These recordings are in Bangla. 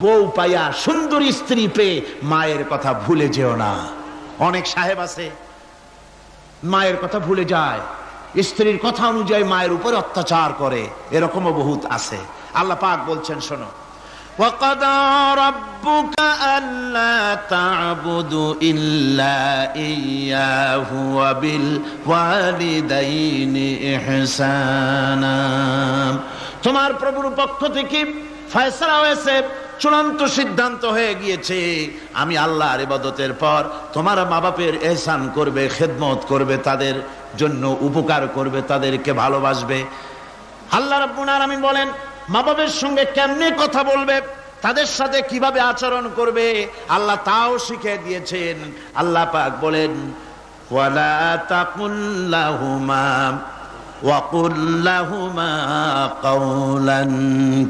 বউ পাইয়া সুন্দর স্ত্রী পেয়ে মায়ের কথা ভুলে যেও না। অনেক সাহেব আছে মায়ের কথা ভুলে যায়, স্ত্রীর কথা অনুযায়ী মায়ের উপর অত্যাচার করে, এরকমও বহুত আছে। আল্লাহ পাক বলছেন শোনো, ওয়াকাদা রাব্বুকা আল্লা তা'বুদু ইল্লা ইয়্যাহু ওয়া বিল ওয়ালিদাইনি ইহসানা। তোমার প্রভুর পক্ষ থেকে ফয়সালা হয়েছে, চূড়ান্ত সিদ্ধান্ত হয়ে গিয়েছে, আমি আল্লাহর ইবাদতের পর তোমার মা বাপের ইহসান করবে, খেদমত করবে, তাদের জন্য উপকার করবে, তাদেরকে ভালোবাসবে। আল্লাহ রাব্বুল আলামিন বলেন মা বাপের সঙ্গে কেমনে কথা বলবে, তাদের সাথে কিভাবে আচরণ করবে, আল্লাহ তাও শিখিয়ে দিয়েছেন। আল্লাহ পাক বলেন ওয়ালা তাকুল লাহুমা وَقُلْ لَهُمَا قَوْلًا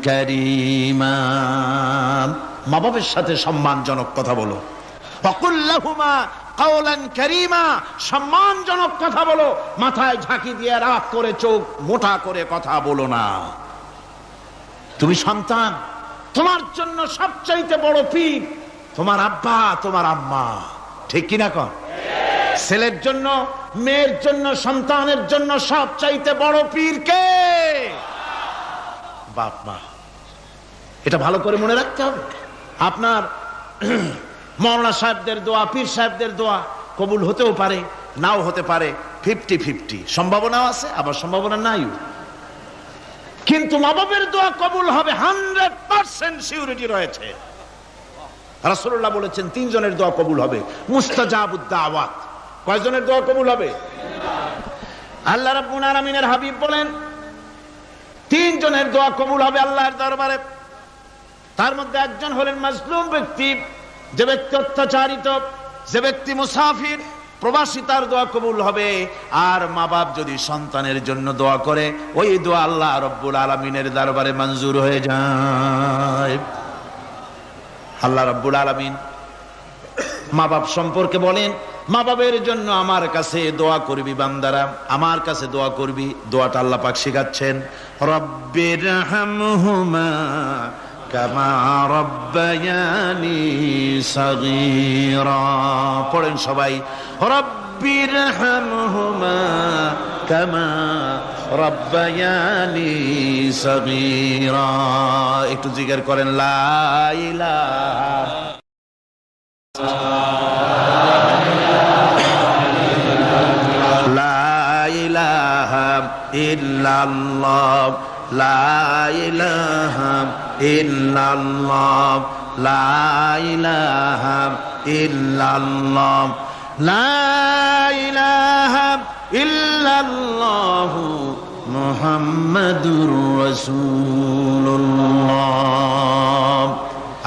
كَرِيمًا। মা বাবার সাথে সম্মানজনক কথা বলো। وَقُلْ لَهُمَا قَوْلًا كَرِيمًا, সম্মানজনক কথা বলো, মাথায় ঝাঁকি দিয়ে রাগ করে চোখ মোটা করে কথা বলো না। তুমি সন্তান, তোমার জন্য সবচাইতে বড় পীর তোমার আব্বা তোমার আম্মা, ঠিক কিনা কন? ছেলের জন্য, মেয়ের জন্য, সন্তানের জন্য সবচাইতে বড় পীর কে? বাপ মা। এটা ভালো করে মনে রাখতে হবে। আপনার মাওলানা সাহেবদের দোয়া, পীর সাহেবদের দোয়া কবুল হতেও পারে, নাও হতে পারে, 50-50 সম্ভাবনাও আছে, আবার সম্ভাবনা নাই। কিন্তু মা বাবার দোয়া কবুল হবে 100% সিউরিটি রয়েছে। রাসূলুল্লাহ বলেছেন 3 জনের দোয়া কবুল হবে, মুস্তাজাবুদ দাওয়াত। কয়জনের দোয়া কবুল হবে? আল্লাহ রাব্বুল আলামিনের হাবিব বলেন 3 জনের দোয়া কবুল হবে আল্লাহর দরবারে। তার মধ্যে একজন হলেন মাজলুম ব্যক্তি, যে ব্যক্তি অত্যাচারিত, যে ব্যক্তি মুসাফির, প্রবাসী, তার দোয়া কবুল হবে। আর মা বাপ যদি সন্তানের জন্য দোয়া করে, ওই দোয়া আল্লাহ রাব্বুল আলামিনের দরবারে মঞ্জুর হয়ে যায়। আল্লাহ রাব্বুল আলামিন মা বাপ সম্পর্কে বলেন, মা বাবের জন্য আমার কাছে দোয়া করবি বান্দারা, আমার কাছে দোয়া করবি। দোয়াটা আল্লাহ পাক শিখাচ্ছেন, রব্বিরহামহুমা কামা রব্বায়ানি সাগীরা। পড়েন সবাই, রব্বিরহামহুমা কামা রব্বায়ানি সাগীরা। একটু জিকির করেন, লা ইলাহা ইল্লাল্লাহ, লা ইলাহা ইল্লাল্লাহ, লা ইলাহা ইল্লাল্লাহ, লা ইলাহা ইল্লাল্লাহু মুহাম্মাদুর রাসূলুল্লাহ।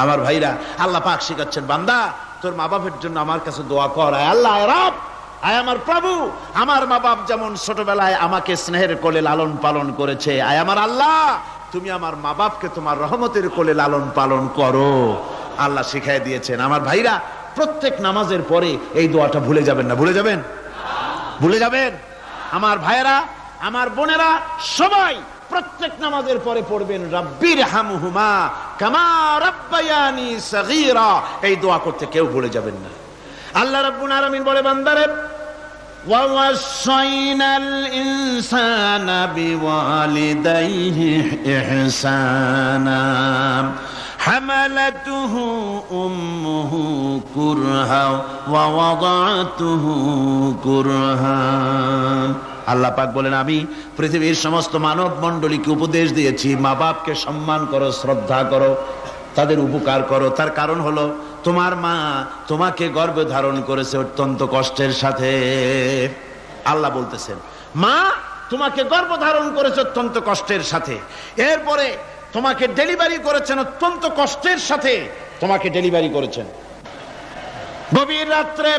আমার ভাইরা, আল্লাহ পাক শিখাচ্ছেন, বান্দা তোর মা বাপের জন্য আমার কাছে দোয়া কর। আয় আল্লাহ, আয় রব, আয় আমার প্রভু, আমার মা বাপ যেমন ছোটবেলায় আমাকে স্নেহের কোলে লালন পালন করেছে, আয় আমার আল্লাহ তুমি আমার মা বাপকে তোমার রহমতের কোলে লালন পালন করো। আল্লাহ শিখাই দিয়েছেন। আমার ভাইরা, প্রত্যেক নামাজের পরে এই দোয়াটা ভুলে যাবেন না। ভুলে যাবেন? ভুলে যাবেন? আমার ভাইরা, আমার বোনেরা, সবাই প্রত্যেক নামাজের পরে পড়বেন, রব্বিরহামহুমা কামা রব্বায়ানি সাগীরা। এই দোয়া করতে কেউ ভুলে যাবেন না। আল্লাহ রাব্বুল আলামিন বলে, বান্দারে ওয়া ওয়াসাইনাল ইনসানা বিওয়ালিদাইহি ইহসানা হামালাতুহু উম্মুহু কুরহা ওয়া ওয়াদাতুহু কুরহা। আল্লাহ পাক বলেন, আমি পৃথিবীর সমস্ত মানব মণ্ডলীকে উপদেশ দিয়েছি, মা বাপকে সম্মান করো, শ্রদ্ধা করো, তাদের উপকার করো। তার কারণ হলো তোমার মা তোমাকে গর্ভে ধারণ করেছে অত্যন্ত কষ্টের সাথে। আল্লাহ বলতেছেন, মা তোমাকে গর্ভ ধারণ করেছে অত্যন্ত কষ্টের সাথে, এরপরে তোমাকে ডেলিভারি করেছেন অত্যন্ত কষ্টের সাথে, তোমাকে ডেলিভারি করেছেন। গভীর রাত্রে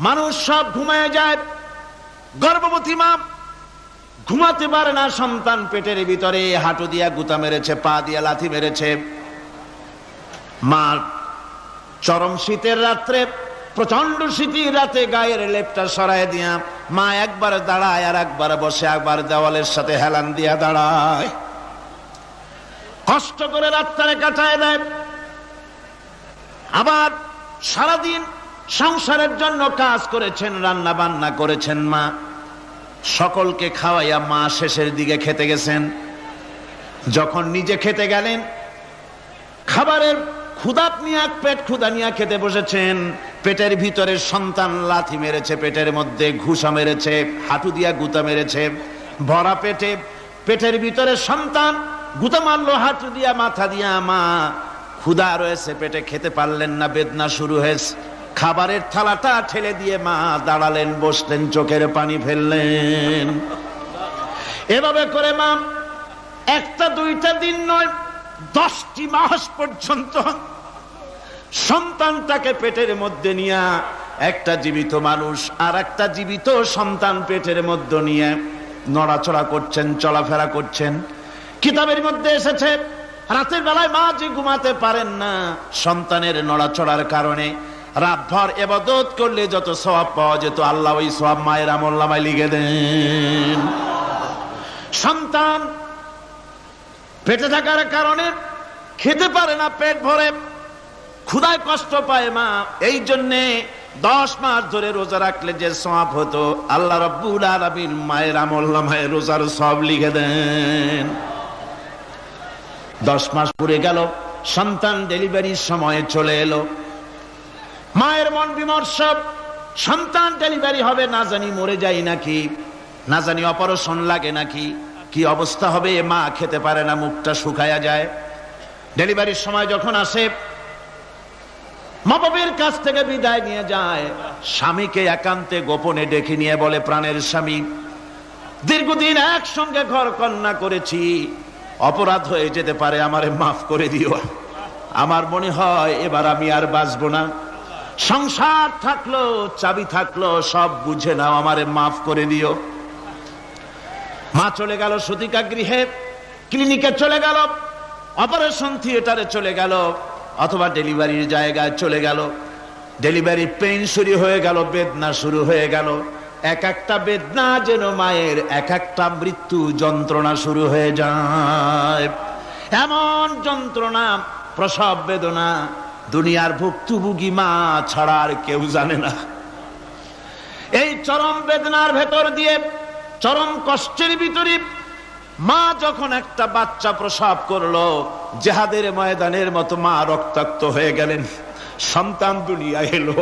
মানুষ সব ঘুমায় যায়, গর্ভবতী মা ঘুমাতে পারে না, সন্তান পেটের ভিতরে, হাঁটু দিয়া গুতা মেরেছে, পা দিয়া লাথি মেরেছে। মা চরম শীতের রাত্রে, প্রচন্ড শীতের রাতে গায়ের লেপটা সরায় দিয়া মা একবার দাঁড়ায়, আর একবার বসে, একবার দেওয়ালের সাথে হেলান দিয়া দাঁড়ায়। কষ্ট করে রাতটারে কাটায় দেয়। আবার সারাদিন সংসারের জন্য কাজ করেছেন, রান্না বান্না করেছেন মা, সকলকে খাওয়াইয়া মা শেষের দিকে খেতে গেছেন। যখন নিজে খেতে গেলেন, খাবারের ক্ষুধাত নিয়ে পেট ক্ষুধা নিয়ে খেতে বসেছেন, পেটের ভিতরে সন্তান লাথি মেরেছে, পেটের মধ্যে ঘুষা মেরেছে, হাঁটু দিয়া গুতা মেরেছে, ভরা পেটে পেটের ভিতরে সন্তান গুতা মারলো হাঁটু দিয়া, মাথা দিয়া। মা ক্ষুধা রয়েছে, পেটে খেতে পারলেন না, বেদনা শুরু হয়েছে। খাবারের থালাটা ঠেলে দিয়ে মা দাঁড়ালেন, বসলেন, চোখের পানি ফেললেন। এভাবে করে মা একটা দুইটা দিন নয়, 10টি মাস পর্যন্ত সন্তানটাকে পেটের মধ্যে নিয়ে, একটা জীবিত মানুষ আর একটা জীবিত সন্তান পেটের মধ্যে নিয়ে নড়াচড়া করছেন, চলাফেরা করছেন। কিতাবের মধ্যে এসেছে রাতের বেলায় মা যে ঘুমাতে পারেন না সন্তানের নড়াচড়ার কারণে। রাতভর ইবাদত করলে যত সওয়াব পাওয়া যেত, আল্লাহ ওই সওয়াব মায়ের আমলনামায় লিখে দেন। সন্তান পেটে থাকার কারণে খেতে পারে না, পেট ভরে ক্ষুধায় কষ্ট পায় মা। এই জন্যে 10 মাস ধরে রোজা রাখলে যে সওয়াব হতো, আল্লাহ রাব্বুল আলামিন মায়ের আমলনামায় রোজার সওয়াব লিখে দেন। 10 মাস পুরে গেল, সন্তান ডেলিভারির সময়ে চলে এলো। মায়ের মন বিমর্ষ, সন্তান ডেলিভারি হবে, না জানি মরে যাই নাকি, না জানি অপারেশন লাগে নাকি, কি অবস্থা হবে। মা খেতে পারে না, মুখটা শুকায়া যায়। ডেলিভারির সময় যখন আসে, মা বাবার কাছ থেকে বিদায় নিয়ে যায়, স্বামীকে একান্তে গোপনে ডেকে নিয়ে বলে, প্রাণের স্বামী, দীর্ঘদিন একসঙ্গে ঘর কন্যা করেছি, অপরাধ হয়ে যেতে পারে, আমারে মাফ করে দিও। আমার মনে হয় এবার আমি আর বাঁচবো না। সংসার থাকলো, চাবি থাকলো, সব বুঝে নাও, আমারে মাফ করে দিও। মা চলে গেল সতিকা গৃহে, ক্লিনিকে চলে গেল, অপারেশন থিয়েটারে চলে গেল, অথবা ডেলিভারির জায়গায় চলে গেল। ডেলিভারি পেইন শুরু হয়ে গেল, বেদনা শুরু হয়ে গেল। এক একটা বেদনা যেন মায়ের এক একটা মৃত্যু যন্ত্রণা শুরু হয়ে যায়। এমন যন্ত্রণা, প্রসব বেদনা দুনিয়ার ভুক্তভোগী মা ছাড়া আর কেউ জানে না। এই চরম বেদনার ভেতর দিয়ে, চরম কষ্টের ভিতরে মা যখন একটা বাচ্চা প্রসব করলো, জিহাদের ময়দানের মতো মা রক্তাক্ত হয়ে গেলেন, সন্তান দুনিয়ায় এলো।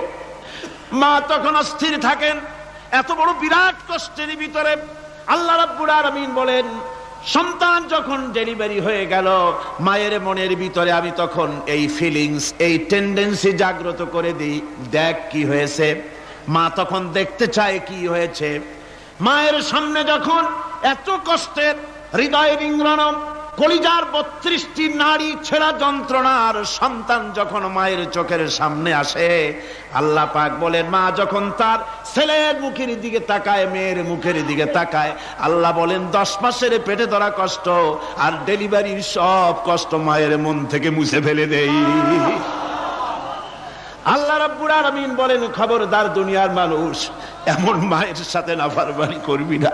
মা তখন অস্থির থাকেন। এত বড় বিরাট কষ্টের ভিতরে আল্লাহ রাব্বুল আলামিন বলেন, সন্তান যখন ডেলিভারি হয়ে গেল, মায়ের মনের ভিতরে আমি তখন এই ফিলিংস, এই টেন্ডেন্সি জাগ্রত করে দিই, দেখ কি হয়েছে। মা তখন দেখতে চায় কি হয়েছে। মায়ের সামনে যখন এত কষ্টের, হৃদয় রিংগ্রণ, কলিজার 32টি নাড়ি ছেঁড়া যন্ত্রণার সন্তান যখন মায়ের চোখের সামনে আসে, আল্লাহ পাক বলেন, মা যখন তার ছেলের মুখের দিকে তাকায়, মেয়ের মুখের দিকে তাকায়, আল্লাহ বলেন 10 মাসের পেটে ধরা কষ্ট আর ডেলিভারির সব কষ্ট মায়ের মন থেকে মুছে ফেলে দেই। আল্লাহ রাব্বুল আলামিন বলেন, খবরদার দুনিয়ার মানুষ, এমন মায়ের সাথে নাফরমানি করবি না,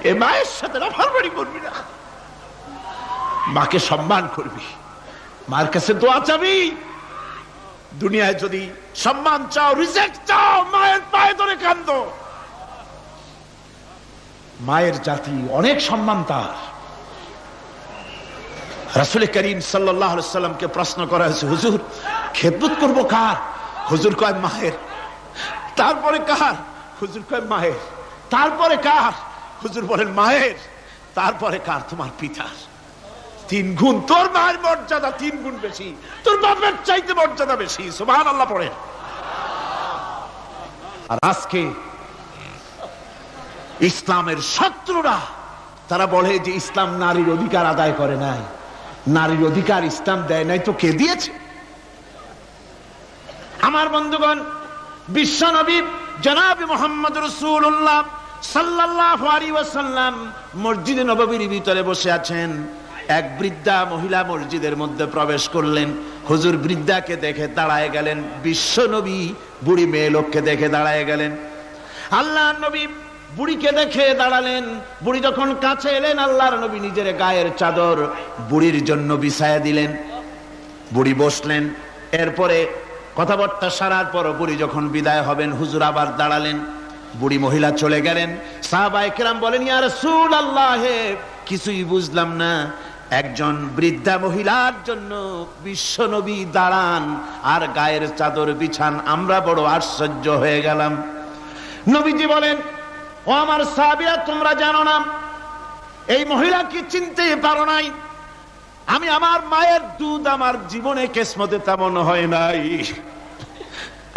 এ মায়ের সাথে নাফরমানি করবি না, মাকে সম্মান করবি, মার কাছে দোয়া চাবি। দুনিয়ায় যদি সম্মান চাও, রিজেক্ট চাও, মায়ের পায়ে ধরে কাঁদো। মায়ের জাতি অনেক সম্মান তার। রাসূল করিম সাল্লাল্লাহু আলাইহি ওয়াসাল্লামকে প্রশ্ন করা হয়েছে, হুজুর খেদমত করব কার? হুজুর কয় মায়ের। তারপরে কার? হুজুর কয় মায়ের। তারপরে কার? হুজুর বলেন মায়ের। তারপরে কার? তোমার পিতার। 3 গুণ। তোর মায়ের মর্যাদা 3 গুণ বেশি, তোর বাপের চাইতে মর্যাদা বেশি। সুবহানাল্লাহ পড়ে। আর আজকে ইসলামের শত্রুরা তারা বলে যে ইসলাম নারীর অধিকার আদায় করে নাই। নারীর অধিকার ইসলাম দেয় নাই তো কে দিয়েছে? আমার বন্ধুগণ, বিশ্বনবী জনাব মুহাম্মদ রাসূলুল্লাহ সাল্লাল্লাহু আলাইহি ওয়াসাল্লাম মসজিদে নববীর ভিতরে বসে আছেন। এক বৃদ্ধা মহিলা মসজিদের মধ্যে প্রবেশ করলেন। হুজুর বৃদ্ধাকে দেখে দাঁড়ায় গেলেন, বিশ্বনবী বুড়ি মেয়ে লোককে দেখে দাঁড়ায় গেলেন। আল্লাহর নবী বুড়িকে দেখে দাঁড়ালেন। বুড়ি যখন কাছে এলেন, আল্লাহর নবী নিজের গায়ের চাদর বুড়ির জন্য বিছায়া দিলেন। বুড়ি বসলেন। এরপরে কথাবার্তা সারার পর বুড়ি যখন বিদায় হবেন, হুজুর আবার দাঁড়ালেন। বুড়ি মহিলা চলে গেলেন। সাহাবায়ে কেরাম বলেন, ইয়া রাসূলুল্লাহ, কিছুই বুঝলাম না, একজন বৃদ্ধা মহিলার জন্য বিশ্ব নবী দাঁড়ান আর গায়ের চাদর বিছান, আমরা বড় আশ্চর্য হয়ে গেলাম। নবীজি বলেন, ও আমার সাহাবীরা, তোমরা জানো না এই মহিলাকে চিনতে পারো নাই? আমি আমার মায়ের দুধ আমার জীবনে কিসমতে তেমন হয় নাই,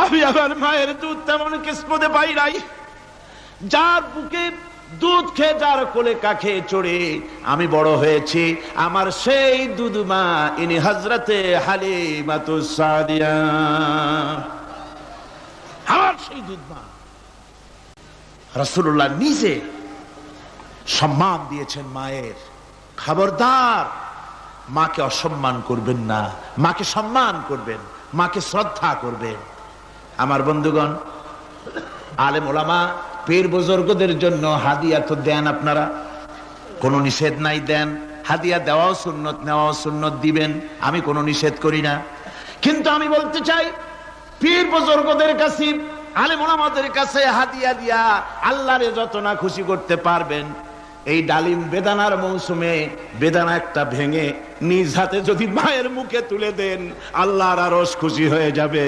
আমি আমার মায়ের দুধ তেমন কিসমতে পাই নাই। যার বুকে দুধ খেয়ে, যার কোলে কাখে চড়ে আমি বড় হয়েছি, আমার সেই দুধ মা ইনি হযরতে হালিমাতুস সাদিয়া, আমার সেই দুধ মা। রাসূলুল্লাহ নিজে সম্মান দিয়েছেন মায়ের। খবরদার, মাকে অসম্মান করবেন না, মাকে সম্মান করবেন, মাকে শ্রদ্ধা করবেন। আমার বন্ধুগণ, আলেম ওলামা পীর বুজুর্গদের জন্য হাদিয়া তো দেন আপনারা, কোনো নিষেধ নাই, দেন। হাদিয়া দেওয়াও সুন্নত, নেওয়াও সুন্নত, দিবেন, আমি কোনো নিষেধ করি না। কিন্তু আমি বলতে চাই, পীর বুজুর্গদের কাছে, আলেম ওলামাদের কাছে হাদিয়া দিয়া আল্লাহরে যত না খুশি করতে পারবেন, এই ডালিম বেদানার মৌসুমে বেদানা একটা ভেঙে নিজ হাতে যদি মায়ের মুখে তুলে দেন, আল্লাহর আরশ খুশি হয়ে যাবে,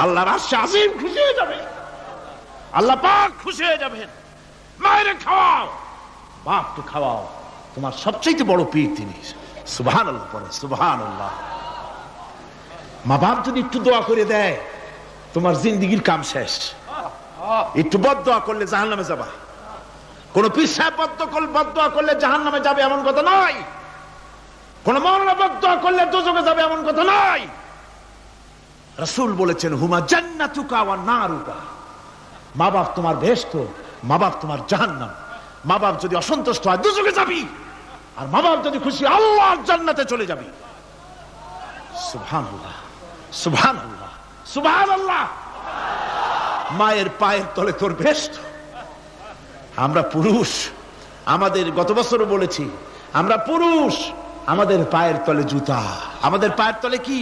আল্লাহর আরশ আজিম খুশি হয়ে যাবে, আল্লাহ পাক খুশি হয়ে যাবেন। মায়ের খাওয়াও, বাপকে খাওয়াও, তোমার সবচেয়ে বড় পীর তিনি। সুবহানাল্লাহ পড়ে, সুবহানাল্লাহ। মা বাপ যদি একটু দোয়া করে দেয়, তোমার জিন্দেগির কাম শেষ। একটু বদদোয়া করলে জাহান্নামে যাবা। কোন পীর সাহেব বদদোয়া করলে জাহান্নামে যাবে এমন কথা নয়, কোন মাওলানা বদদোয়া করলে দোজখে যাবে এমন কথা নয়। রাসূল বলেছেন, হুমা জান্নাতুকা ওয়া নারুকা, মা বাপ তোমার বেহেশত, মা বাপ তোমার জাহান্নাম। মা বাপ যদি অসন্তুষ্ট হয় দোজখে যাবি, আর মা বাপ যদি খুশি আল্লাহর জান্নাতে চলে যাবি। সুবহানাল্লাহ, সুবহানাল্লাহ, সুবহানাল্লাহ। মায়ের পায়ের তলে তোর বেহেশত। আমরা পুরুষ, আমাদের গত বছরও বলেছি, আমরা পুরুষ, আমাদের পায়ের তলে জুতা। আমাদের পায়ের তলে কি?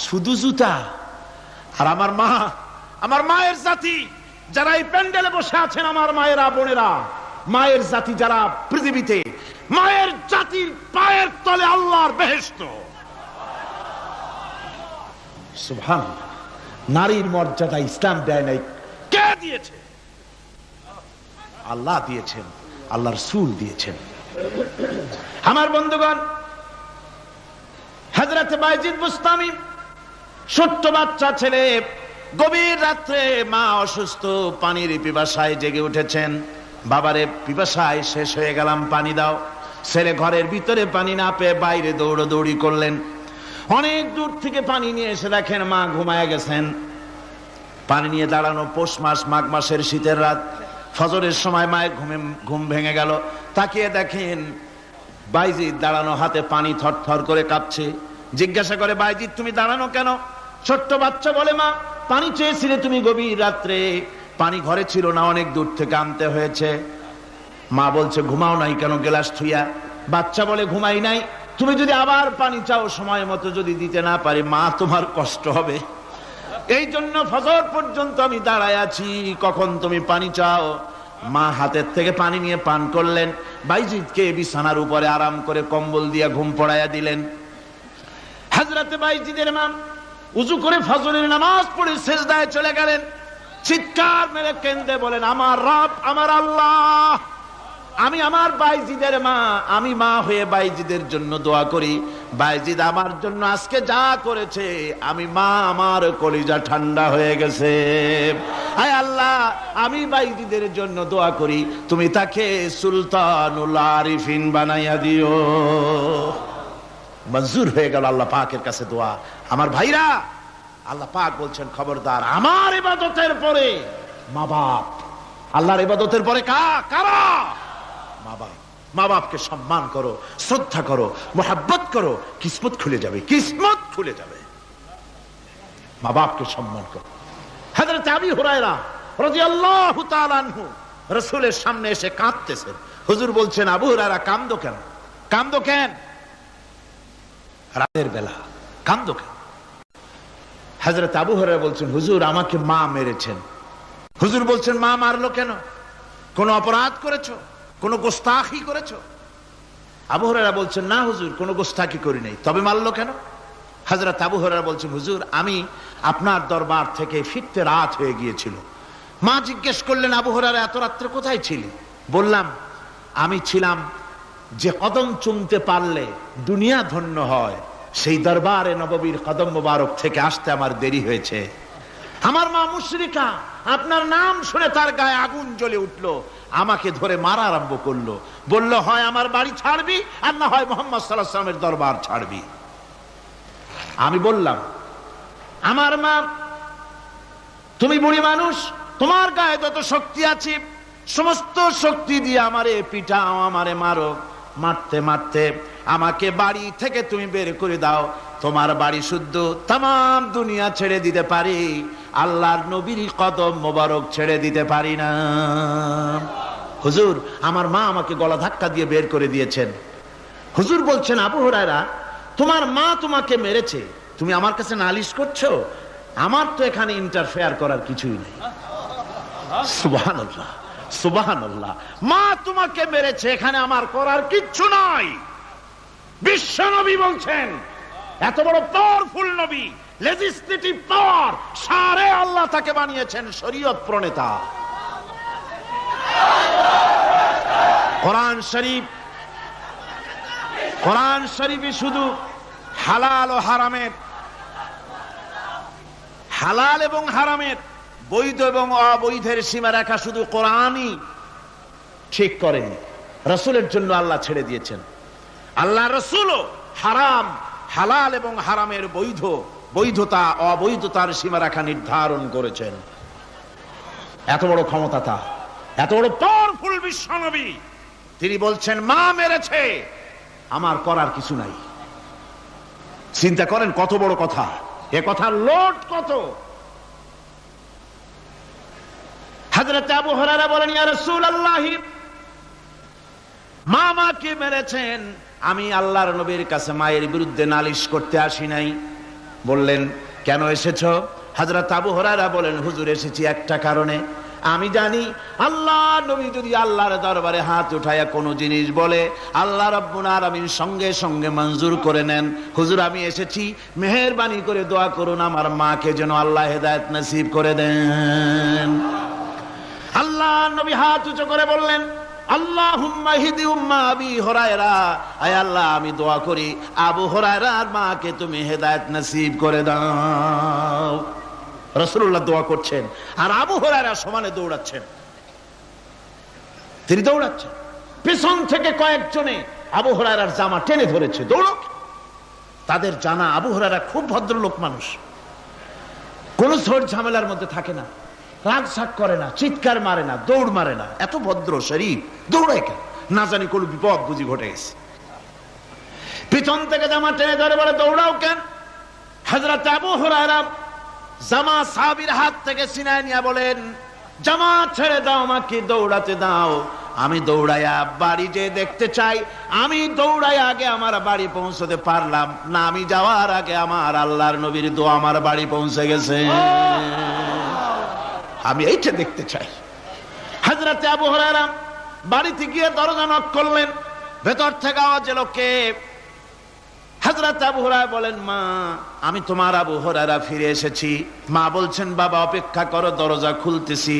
শুধু জুতা। আর আমার মা, আমার মায়ের জাতি যারা এই প্যান্ডেলে বসে আছেন, আমার মায়েরা বোনেরা, মায়ের জাতি যারা পৃথিবীতে, মায়ের জাতির পায়ের তলে আল্লাহর বেহেশত। সুবহানাল্লাহ। নারীর মর্যাদা ইসলাম দেয় নাই, কে দিয়েছে? আল্লাহ দিয়েছেন, আল্লাহ রাসূল দিয়েছেন। আমার বন্ধুগণ, হযরত বাইজিদ বুস্তামি, ছোট্ট বাচ্চা ছেলে, গভীর রাত্রে মা অসুস্থ, পানির পিপাসায় জেগে উঠেছেন। বাবারে, পিপাসায় শেষ হয়ে গেলাম, পানি দাও। ছেলে ঘরের ভিতরে পানি না পেয়ে বাইরে দৌড়াদৌড়ি করলেন। অনেক দূর থেকে পানি নিয়ে এসে দেখেন মা ঘুমায় গেছেন। পানি নিয়ে দাঁড়ানো, পৌষ মাস, মাঘ মাসের শীতের রাত, ফজরের সময় মায়ের ঘুম ভেঙে গেল। তাকিয়ে দেখেন বাইজিদ দাঁড়ানো, হাতে পানি থরথর করে কাঁপছে। জিজ্ঞাসা করে, বাইজিদ তুমি দাঁড়ানো কেন? ছোট্ট বাচ্চা বলে, মা পানি চেয়েছিলে তুমি গভীর রাত্রে, পানি ঘরে ছিল না, অনেক দূর থেকে আনতে হয়েছে। মা বলছে, ঘুমাও নাই কেন গ্লাস থুইয়া? বাচ্চা বলে, ঘুমাই নাই, তুমি যদি আবার পানি চাও সময় মতো যদি দিতে না পারি, মা তোমার কষ্ট হবে, এই জন্য ফজর পর্যন্ত আমি দাঁড়ায় আছি, কখন তুমি পানি চাও। মা হাতের থেকে পানি নিয়ে পান করলেন। বাইজিদকে বিছানার উপরে আরাম করে কম্বল দিয়ে ঘুম পড়াইয়া দিলেন। হযরত বাইজিদের মা উযু করে ফজরের নামাজ পড়ে সিজদায় চলে গেলেন। চিৎকার মেরে কেঁদে বলেন, আমার রব, আমার আল্লাহ, আমি আমার বাইজিদের মা, আমি মা হয়ে বাইজিদের জন্য দোয়া করি। বাইজিদ আমার জন্য আজকে যা করেছে, আমি মা, আমার কলিজা ঠান্ডা হয়ে গেছে। আয় আল্লাহ, আমি বাইজিদের জন্য দোয়া করি, তুমি তাকে সুলতানুল আরিফিন বানাইয়া দিও। মঞ্জুর হয়ে গেল আল্লাহ পাকের কাছে দোয়া। আমার ভাইরা, আল্লাহ পাক বলছেন, খবরদার, আমার ইবাদতের পরে মা বাপ, আল্লাহর ইবাদতের পরে কারা? মা বাপ। মা বাপকে সম্মান করো, শ্রদ্ধা করো, মোহাব্বত করো, কিসমত খুলে যাবে, কিসমত খুলে যাবে। মা বাপকে সম্মান করো। হযরত আবু হুরায়রা রাদিয়াল্লাহু তাআলা আনহু রাসূলের সামনে এসে কাঁদতেছেন। হুজুর বলছেন, আবু হুরায়রা কাঁদো কেন? কাঁদো কেন? রাতের বেলা কাঁদো কেন? হযরত আবু হুরায়রা বলছেন, হুজুর আমাকে মা মেরেছেন। হুজুর বলছেন, মা মারলো কেন? কোন অপরাধ করেছো? কোন গোস্তাখি করেছো? আবু হুরায়রা বলছেন, না হুজুর, কোন গোস্তাখি করি নাই। তবে মারলো কেন? হযরত আবু হুরায়রা বলছেন, হুজুর আমি আপনার দরবার থেকে ফিরতে রাত হয়ে গিয়েছিল। মা জিজ্ঞেস করলেন, আবু হুরায়রা এত রাত্রে কোথায় ছিলি? বললাম, আমি ছিলাম যে কদম চুমতে পারলে দুনিয়া ধন্য হয়, সেই দরবারে নববীর কদম মোবারক থেকে আসতে আমার দেরি হয়েছে। আমার মা মুশরিকা, আপনার নাম শুনে তার গায়ে আগুন জ্বলে উঠলো, আমাকে ধরে মারা আরম্ভ করলো। বলল, হয় আমার বাড়ি ছাড়বি আর না হয় মুহাম্মদ সাল্লাল্লাহু আলাইহি ওয়াসাল্লামের দরবার ছাড়বি। আমি বললাম, আমার মা, তুমি বুড়ি মানুষ, তোমার গায়ে যত শক্তি আছে সমস্ত শক্তি দিয়ে আমারে পিটাও, আমারে মারো। মারতে মারতে আমাকে বাড়ি থেকে তুমি বের করে দাও। তোমার বাড়ি শুদ্ধ, তাম দুনিয়া ছেড়ে দিতে পারি, আল্লাহর নবীর কদম মোবারক ছেড়ে দিতে পারি না। হুজুর, আমার মা আমাকে গলা ধাক্কা দিয়ে বের করে দিয়েছেন। হুজুর বলছেন, আবু হুরায়রা তোমার মা তোমাকে মেরেছে, তুমি আমার কাছে নালিশ করছো? আমার তো এখানে ইন্টারফেয়ার করার কিছুই নেই। সুবহানাল্লাহ, সুবহানাল্লাহ। মা তোমাকে মেরেছে, এখানে আমার করার কিচ্ছু নাই। বিশ্ব নবী বলছেন, এত বড় পাওয়ারফুল নবী, লেজিসলেটিভ পাওয়ার, সারে আল্লাহ তাকে বানিয়েছেন শরীয়ত প্রণেতা। কোরআন শরীফ, কোরআন শরীফে শুধু হালাল ও হারামের, হালাল এবং হারামের, বৈধ এবং অবৈধের সীমারেখা শুধু কোরআনই ঠিক করেন, রাসূলের জন্য আল্লাহ ছেড়ে দিয়েছেন। আল্লাহ রাসূলও হারাম, হালাল এবং হারামের বৈধ, বৈধতা অবৈধতার সীমারেখা নির্ধারণ করেছেন। এত বড় ক্ষমতা তার, এত বড় পাওয়ারফুল বিশ্বনবী, তিনি বলছেন মা মেরেছে, আমার করার কিছু নাই। চিন্তা করেন কত বড় কথা, এ কথার লোড কত। হযরত আবু হুরায়রা বলেন, ইয়া রাসূলুল্লাহ, মা মাকে মেরেছেন, আমি আল্লাহর নবীর কাছে মায়ের বিরুদ্ধে নালিশ করতে আসি নাই। বললেন, কেন এসেছো? হযরত আবু হুরায়রা বলেন, হুজুর এসেছি একটা কারণে, আমি জানি আল্লাহ নবী যদি আল্লাহর দরবারে হাত উঠায়া কোনো জিনিস বলে, আল্লাহ রাব্বুল আলামিন সঙ্গে সঙ্গে মঞ্জুর করে নেন। হুজুর আমি এসেছি, মেহেরবানি করে দোয়া করুন আমার মাকে যেন আল্লাহ হেদায়েত নসিব করে দেন। আল্লাহ নবী হাত উঁচু করে বললেন, আল্লাহুম্মা হিদি উম্মা আবি হুরায়রা, আয় আল্লাহ আমি দোয়া করি আবু হুরায়রার মাকে তুমি হেদায়েত নসিব করে দাও। রাসূলুল্লাহ দোয়া করছেন আর আবু হুরায়রা সমানে দৌড়াচ্ছেন। তিনি দৌড়াচ্ছেন, পেছন থেকে কয়েকজনে আবু হুরায়রার জামা টেনে ধরেছে, দৌড়ো। তাদের জানা আবু হুরায়রা খুব ভদ্রলোক মানুষ, কোন ঝড় ঝামেলার মধ্যে থাকে না, রাগ সাগ করে না, চিৎকার মারে না, দৌড় মারে না, এত ভদ্র শরীফ, দৌড়ায় কেন? না জানি কোন বিপদ বুঝি ঘটে গেছে। পিছন থেকে জামা টেনে ধরে বলে, দৌড়াও কেন? হযরত আবু হুরায়রা জামা সাহাবীর হাত থেকে ছিনায় নিয়ে বলেন, জামা ছেড়ে দাও, আমাকে দৌড়াতে দাও। আমি দৌড়াইয়া বাড়ি যে দেখতে চাই, আমি দৌড়াই আগে আমার বাড়ি পৌঁছতে পারলাম না, আমি যাওয়ার আগে আমার আল্লাহর নবীর দোয়া আমার বাড়ি পৌঁছে গেছে, আমি এইটা দেখতে চাই। হযরত আবু হুরায়রা বাড়িতে গিয়ে দরজা নক করলেন, ভেতর থেকে আওয়াজ এলো, কে? হযরত আবু হুরায়রা বলেন, মা আমি তোমার আবু হুরায়রা ফিরে এসেছি। মা বলছেন, বাবা অপেক্ষা করো, দরজা খুলতেছি।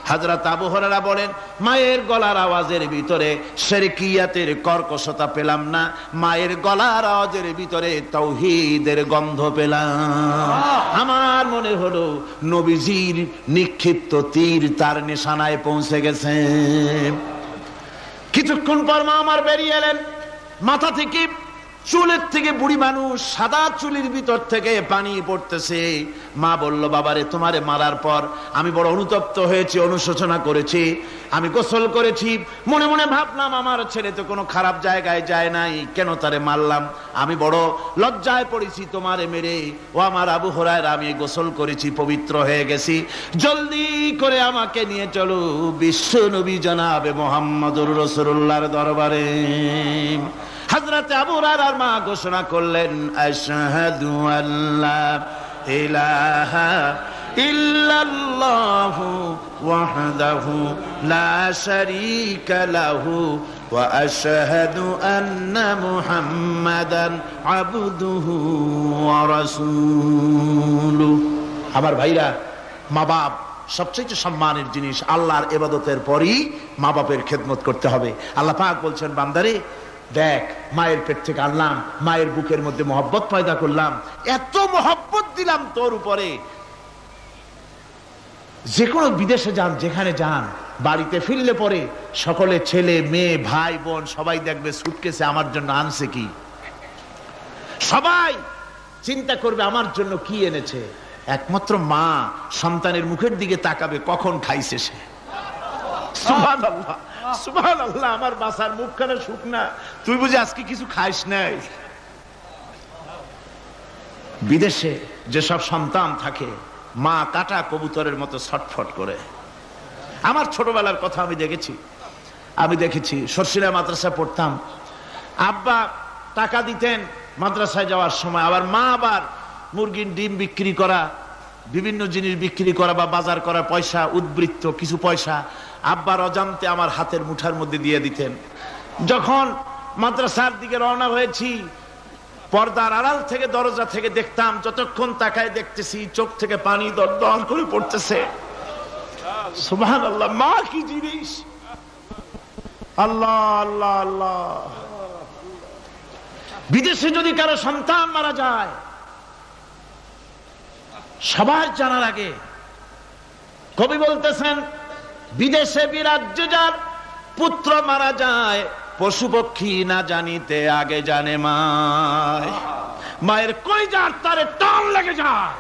হযরত আবু হুরায়রা বলেন, মায়ের গলার আওয়াজের ভিতরে শিরকিয়াতের কর্কশতা পেলাম না, মায়ের গলার আওয়াজের ভিতরে তাওহীদের গন্ধ পেলাম। আমার মনে হলো নবীজির নিক্ষিপ্ত তীর তার নিশানায় পৌঁছে গেছে। কিছুক্ষণ পর মা আমার বেরিয়ে এলেন, মাথা থেকে চুলের থেকে বুড়ি মানুষ, সাদা চুলের ভিতর থেকে পানি পড়তেছে। মা বলল, বাবারে তোমারে মারার পর আমি বড় অনুতপ্ত হয়েছি, অনুশোচনা করেছি, আমি গোসল করেছি, মনে মনে ভাবলাম আমার ছেলে তো কোনো খারাপ জায়গায় যায় নাই, কেন তারে মারলাম, আমি বড় লজ্জায় পড়েছি তোমারে মেরে। ও আমার আবু হুরায়রা, আমি গোসল করেছি, পবিত্র হয়ে গেছি, জলদি করে আমাকে নিয়ে চলো বিশ্ব নবী জনাবে মুহাম্মদুর রাসূলুল্লাহর দরবারে। হযরত আবু হুরায়রার মা ঘোষণা করলেন, আশহাদু আল্লা ইলাহা ইল্লাল্লাহু ওয়াহদাহু লা শারীকা লাহু ওয়া আশহাদু আন্না মুহাম্মাদান আবদুহু ওয়া রাসূলুহু। আমার ভাইরা, মা বাপ সবচেয়ে সম্মানের জিনিস। আল্লাহর ইবাদতের পরই মা বাপের খেদমত করতে হবে। আল্লাহ পাক বলছেন, বান্দারে দেখ, মায়ের পেট থেকে আনলাম, মায়ের বুকের মধ্যে মহব্বত পয়দা করলাম, এত মহব্বত দিলাম তোর উপরে, যে কোনো বিদেশে যান, যেখানে যান, বাড়িতে ফিরলে পরে সকলে ছেলে মেয়ে ভাই বোন সবাই দেখবে সুটকেসে আমার জন্য আনছে কি, সবাই চিন্তা করবে আমার জন্য কি এনেছে। একমাত্র মা সন্তানের মুখের দিকে তাকাবে কখন খাইছে সে। সুবহানাল্লাহ, সুবহানাল্লাহ, আমার বাসার মুখখানা শুকনা, তুই বুঝি আজকে কিছু খাইস নাই। বিদেশে যেসব সন্তান থাকে, মা কাটা কবুতরের মতো ছটফট করে। আমার ছোটবেলার কথা আমি দেখেছি সরসিলা মাদ্রাসা পড়তাম, আব্বা টাকা দিতেন মাদ্রাসায় যাওয়ার সময়, আবার মা আবার মুরগির ডিম বিক্রি করা, বিভিন্ন জিনিস বিক্রি করা বা বাজার করা পয়সা, উদ্বৃত্ত কিছু পয়সা আব্বার অজান্তে আমার হাতের মুঠার মধ্যে দিয়ে দিতেন। যখন মাদ্রাসার দিকে রওনা হয়েছি, পর্দার আড়াল থেকে দরজা থেকে দেখতাম, যতক্ষণ তাকায় দেখতেছি চোখ থেকে পানি দরদর করে পড়তেছে। সুবহানাল্লাহ, মা কি জিনিস! আল্লাহ আল্লাহ আল্লাহ। বিদেশে যদি কারো সন্তান মারা যায়, সবার জানার আগে কবি বলতেছেন, বিদেশে বিরাজ্যে যার পুত্র মারা যায়, পশু পক্ষী না জানিতে আগে জানে মায়। মায়ের কলিজার তারে টান লেগে যায়,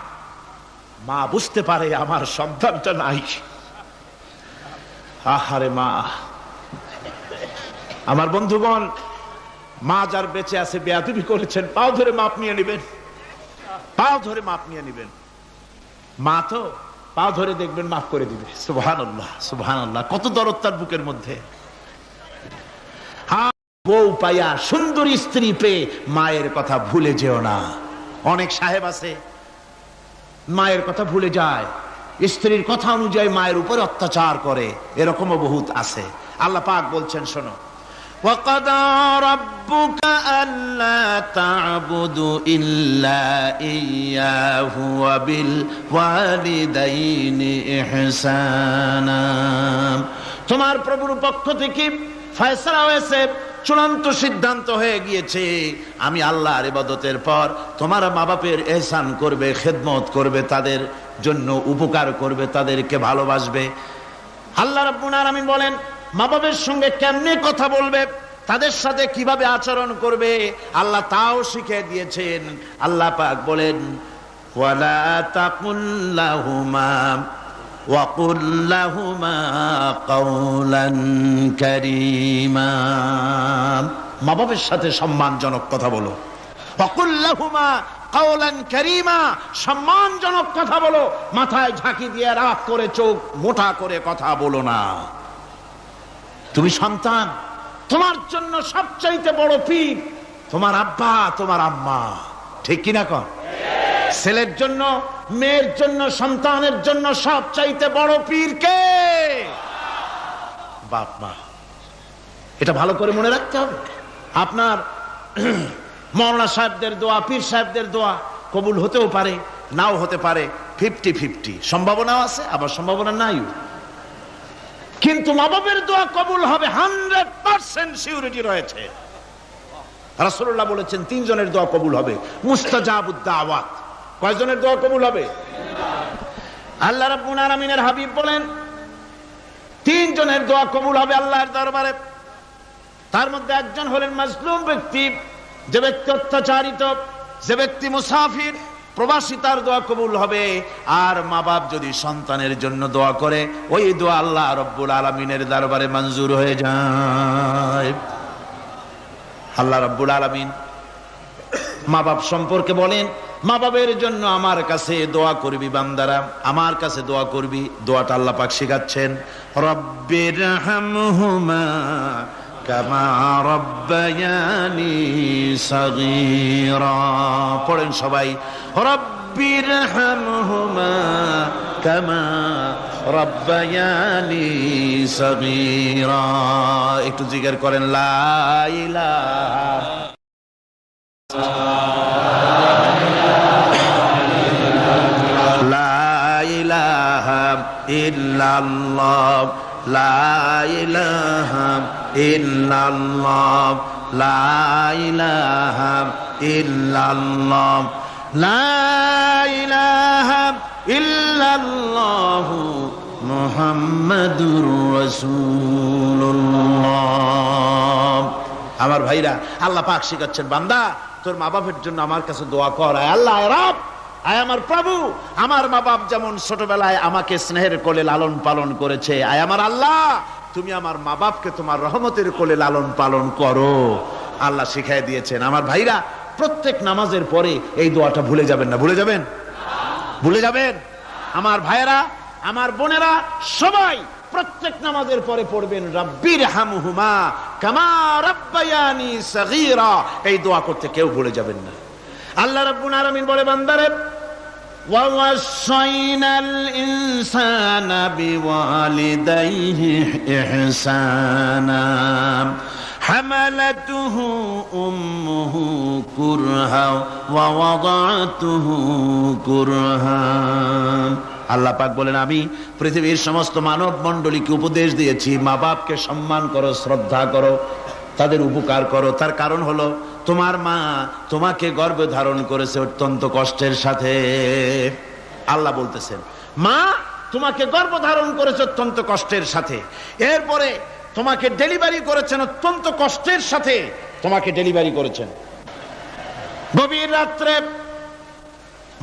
মা বুঝতে পারে আমার সন্তানটা নাই। আহারে মা! আমার বন্ধুগণ, মা যার বেঁচে আছে বেয়াদবি করেছেন, পাও ধরে মাপ নিয়ে নেবেন, পাও ধরে মাপ নিয়ে নেবেন। মা তো পাও ধরে দেখবেন মাফ করে দিবে। সুবহানাল্লাহ, সুবহানাল্লাহ, কত দরদ তার বুকের মধ্যে। বউ পাইয়া, সুন্দর স্ত্রী পেয়ে মায়ের কথা ভুলে যেও না। অনেক সাহেব আছে মায়ের কথা ভুলে যায়, স্ত্রীর কথা অনুযায়ী মায়ের উপর অত্যাচার করে, এরকমও বহুত আছে। আল্লাহ পাক বলছেন, শোনো, وَقَضَى رَبُّكَ أَلَّا تَعْبُدُوا إِلَّا إِيَّاهُ وَبِالْوَالِدَيْنِ إِحْسَانًا। তোমার প্রভুর পক্ষ থেকে ফয়সালা হয়েছে, চূড়ান্ত সিদ্ধান্ত হয়ে গিয়েছে, আমি আল্লাহর ইবাদতের পর তোমার মা বাপের ইহসান করবে, খেদমত করবে, তাদের জন্য উপকার করবে, তাদেরকে ভালোবাসবে। আল্লাহ রাব্বুল আলামিন বলেন, মা বাবার সঙ্গে কেমনে কথা বলবে, তাদের সাথে কিভাবে আচরণ করবে, আল্লাহ তাও শিখিয়ে দিয়েছেন। আল্লাহ পাক বলেন, ওয়ালা তাকুল লাহুমা ওয়াকুল লাহুমা কাওলান কারীমা। মা বাবার সাথে সম্মানজনক কথা বলো। ওয়াকুল লাহুমা কাওলান কারীমা, সম্মানজনক কথা বলো, মাথায় ঝাঁকি দিয়ে রাগ করে চোখ মোটা করে কথা বলো না। তুমি সন্তান, তোমার জন্য সবচাইতে বড় পীর তোমার আব্বা, তোমার আম্মা, ঠিক কিনা কন? ছেলের জন্য, মেয়ের জন্য, সন্তানের জন্য সবচাইতে বড় পীর কে? বাপ মা। এটা ভালো করে মনে রাখতে হবে। আপনার মাওলানা সাহেবদের দোয়া, পীর সাহেবদের দোয়া কবুল হতেও পারে, নাও হতে পারে, 50-50 সম্ভাবনাও আছে, আবার সম্ভাবনা নাই। কিন্তু মা বাবার দোয়া কবুল হবে 100% সিউরিটি রয়েছে। রাসূলুল্লাহ বলেছেন 3 জনের দোয়া কবুল হবে, মুস্তাজাবুদ দাওয়াত। কয়জনের দোয়া কবুল হবে? আল্লাহ রাব্বুল আলামিনের হাবিব বলেন 3 জনের দোয়া কবুল হবে আল্লাহর দরবারে। তার মধ্যে একজন হলেন মাজলুম ব্যক্তি, যে ব্যক্তি অত্যাচারিত, যে ব্যক্তি মুসাফির, প্রবাসী, তার দোয়া কবুল হবে। আর মা বাপ যদি সন্তানের জন্য দোয়া করে, ওই দোয়া আল্লাহ রব্বুল আলামিনের দরবারে মঞ্জুর হয়ে যায়। আল্লাহ রব্বুল আলামিন মা বাপ সম্পর্কে বলেন, মা বাবের জন্য আমার কাছে দোয়া করবি বান্দারা, আমার কাছে দোয়া করবি। দোয়াটা আল্লাহ পাক শিখাচ্ছেন, রব্বিরহামহুমা কামা রব্বায়ানি সাগীরা। পড়েন সবাই, রব্বিরহামহুমা কামা রব্বায়ানি সাগীরা। একটু জিকির করেন, লা ইলাহা ইল্লাল্লাহ, লা ইলাহা ইল্লাল্লাহ, লা ইলাহা ইল্লাল্লাহ, লা ইলাহা ইল্লাল্লাহু মুহাম্মাদুর রাসূলুল্লাহ। আমার ভাইরা, আল্লাহ পাক শিখাচ্ছেন, বান্দা তোর মা বাপের জন্য আমার কাছে দোয়া কর। আয় আল্লাহ, আয় রব, আয় আমার প্রভু, আমার মা বাপ যেমন ছোটবেলায় আমাকে স্নেহের কোলে লালন পালন করেছে, আয় আমার আল্লাহ তুমি আমার মা বাপকে তোমার রহমতের কোলে লালন পালন করো। আল্লাহ শিখাই দিয়েছেন। আমার ভাইরা, প্রত্যেক নামাজের পরে এই দোয়াটা ভুলে যাবেন না। ভুলে যাবেন? ভুলে যাবেন? আমার ভাইরা, আমার বোনেরা, সবাই প্রত্যেক নামাজের পরে পড়বেন, রব্বিরহামহুমা কামা রব্বায়ানি সাগীরা। এই দোয়া করতে কেউ ভুলে যাবেন না। আল্লাহ রাব্বুল আলামিন বলে, বান্দারে, ওয়া ওয়াসাইনাল ইনসানা বিওয়ালিদাইহি ইহসানা হামালাতুহু উম্মুহু কুরহা ওয়া ওয়াদাতুহু কুরহা। আল্লাহ পাক বলেন, আমি পৃথিবীর সমস্ত মানব মণ্ডলীকে উপদেশ দিয়েছি, মা বাপকে সম্মান করো, শ্রদ্ধা করো, তাদের উপকার করো। তার কারণ হলো, তোমার মা তোমাকে গর্ভে ধারণ করেছে অত্যন্ত কষ্টের সাথে। আল্লাহ বলতেছেন, মা তোমাকে গর্ভ ধারণ করেছে অত্যন্ত কষ্টের সাথে। এরপরে তোমাকে ডেলিভারি করেছেন অত্যন্ত কষ্টের সাথে, তোমাকে ডেলিভারি করেছেন। গভীর রাত্রে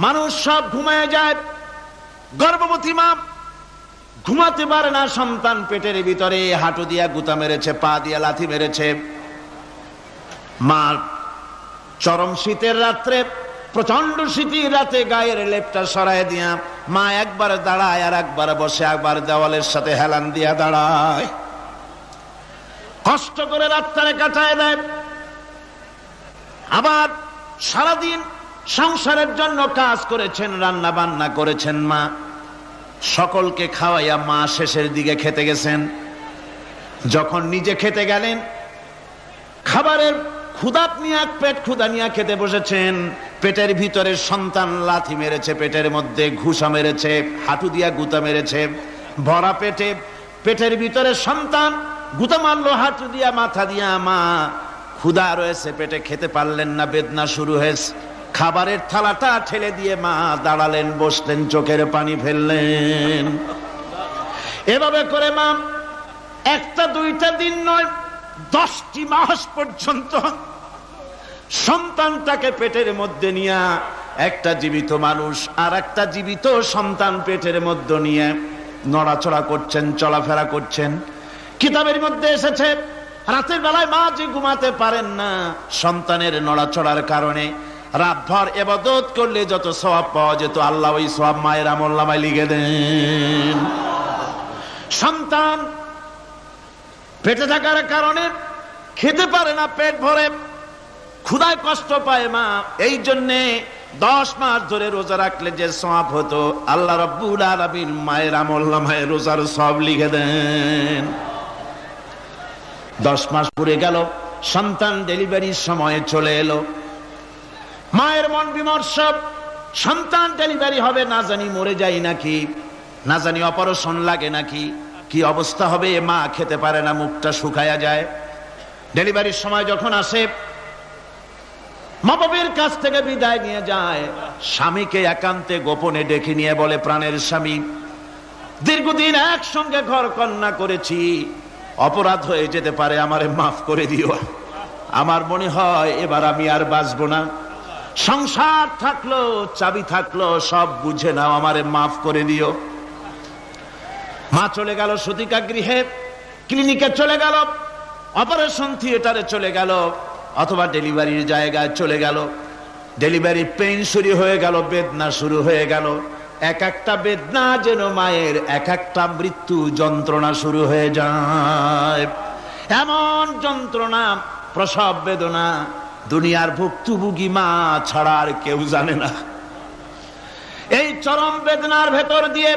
মানুষ সব ঘুমায় যায়, গর্ভবতী মা ঘুমাতে পারে না। সন্তান পেটের ভিতরে হাঁটু দিয়া গুতা মেরেছে, পা দিয়া লাথি মেরেছে। মা চরম শীতের রাত্রে, প্রচন্ড শীতের রাতে গায়ের লেপটা সরায় দিয়া মা একবার দাঁড়ায়, আর একবার বসে, একবার দেওয়ালের সাথে হেলান দিয়া দাঁড়ায়। কষ্ট করে রাতটারে কাটায় দেয়। আবার সারাদিন সংসারের জন্য কাজ করেছেন, রান্না বান্না করেছেন মা, সকলকে খাওয়াইয়া মা শেষের দিকে খেতে গেছেন। যখন নিজে খেতে গেলেন, খাবারের ক্ষুধাত নিয়ে, পেট ক্ষুধা নিয়ে খেতে বসেছেন, পেটের ভিতরে সন্তান লাথি মেরেছে, পেটের মধ্যে ঘুষা মেরেছে, হাঁটু দিয়া গুতা মেরেছে। ভরা পেটে, পেটের ভিতরে সন্তান গুতা মারলো হাঁটু দিয়া, মাথা দিয়া। মা ক্ষুধা রয়েছে, পেটে খেতে পারলেন না, বেদনা শুরু হয়েছে। খাবারের থালাটা ঠেলে দিয়ে মা দাঁড়ালেন, বসলেন, চোখের পানি ফেললেন। এভাবে করে মা একটা দুইটা দিন নয়, 10টি মাস পর্যন্ত সন্তানটাকে পেটের মধ্যে নিয়ে, একটা জীবিত মানুষ আর একটা জীবিত সন্তান পেটের মধ্যে নিয়ে নড়াচড়া করছেন, চলাফেরা করছেন। কিতাবের মধ্যে এসেছে, রাতের বেলায় মা যে ঘুমাতে পারেন না, সন্তানের নড়াচড়ার কারণে রাতভর ইবাদত করলে যত সওয়াব পাওয়া যেত, আল্লাহ ওই সওয়াব মায়ের আমলনামায় লিখে দেন। সন্তান পেটে থাকার কারণে খেতে পারে না, পেট ভরে ক্ষুধায় কষ্ট পায় মা। এই জন্যে 10 মাস ধরে রোজা রাখলে যে সওয়াব হতো, আল্লাহ রাব্বুল আলামিন মায়ের আমলনামায় রোজার সওয়াব লিখে দেন। 10 মাস পুরে গেল, সন্তান ডেলিভারির সময় চলে এলো। মায়ের মন বিমর্ষ, সন্তান ডেলিভারি হবে, না জানি মরে যাই নাকি, না জানি অপারেশন লাগে নাকি, কি অবস্থা হবে। মা খেতে পারে না, মুখটা শুকায়া যায়। ডেলিভারির সময় যখন আসে, মা বাবার কাছ থেকে বিদায় নিয়ে যায়, স্বামীকে একান্তে গোপনে ডেকে নিয়ে বলে, প্রাণের স্বামী, দীর্ঘদিন একসঙ্গে ঘর কন্যা করেছি, অপরাধ হয়ে যেতে পারে, আমারে মাফ করে দিও। আমার মনে হয় এবার আমি আর বাঁচবো না। সংসার থাকলো, চাবি থাকলো, সব বুঝে নাও, আমারে মাফ করে দিও। মা চলে গেল সতিকা গৃহে, ক্লিনিকে চলে গেল, অপারেশন থিয়েটারে চলে গেল, অথবা ডেলিভারির জায়গায় চলে গেল। ডেলিভারি পেইন শুরু হয়ে গেল, বেদনা শুরু হয়ে গেল। এক একটা বেদনা যেন মায়ের এক একটা মৃত্যু যন্ত্রণা শুরু হয়ে যায়। এমন যন্ত্রণা, প্রসব বেদনা দুনিয়ার ভুক্তভোগী মা ছাড়া আর কেউ জানে না। এই চরম বেদনার ভেতর দিয়ে,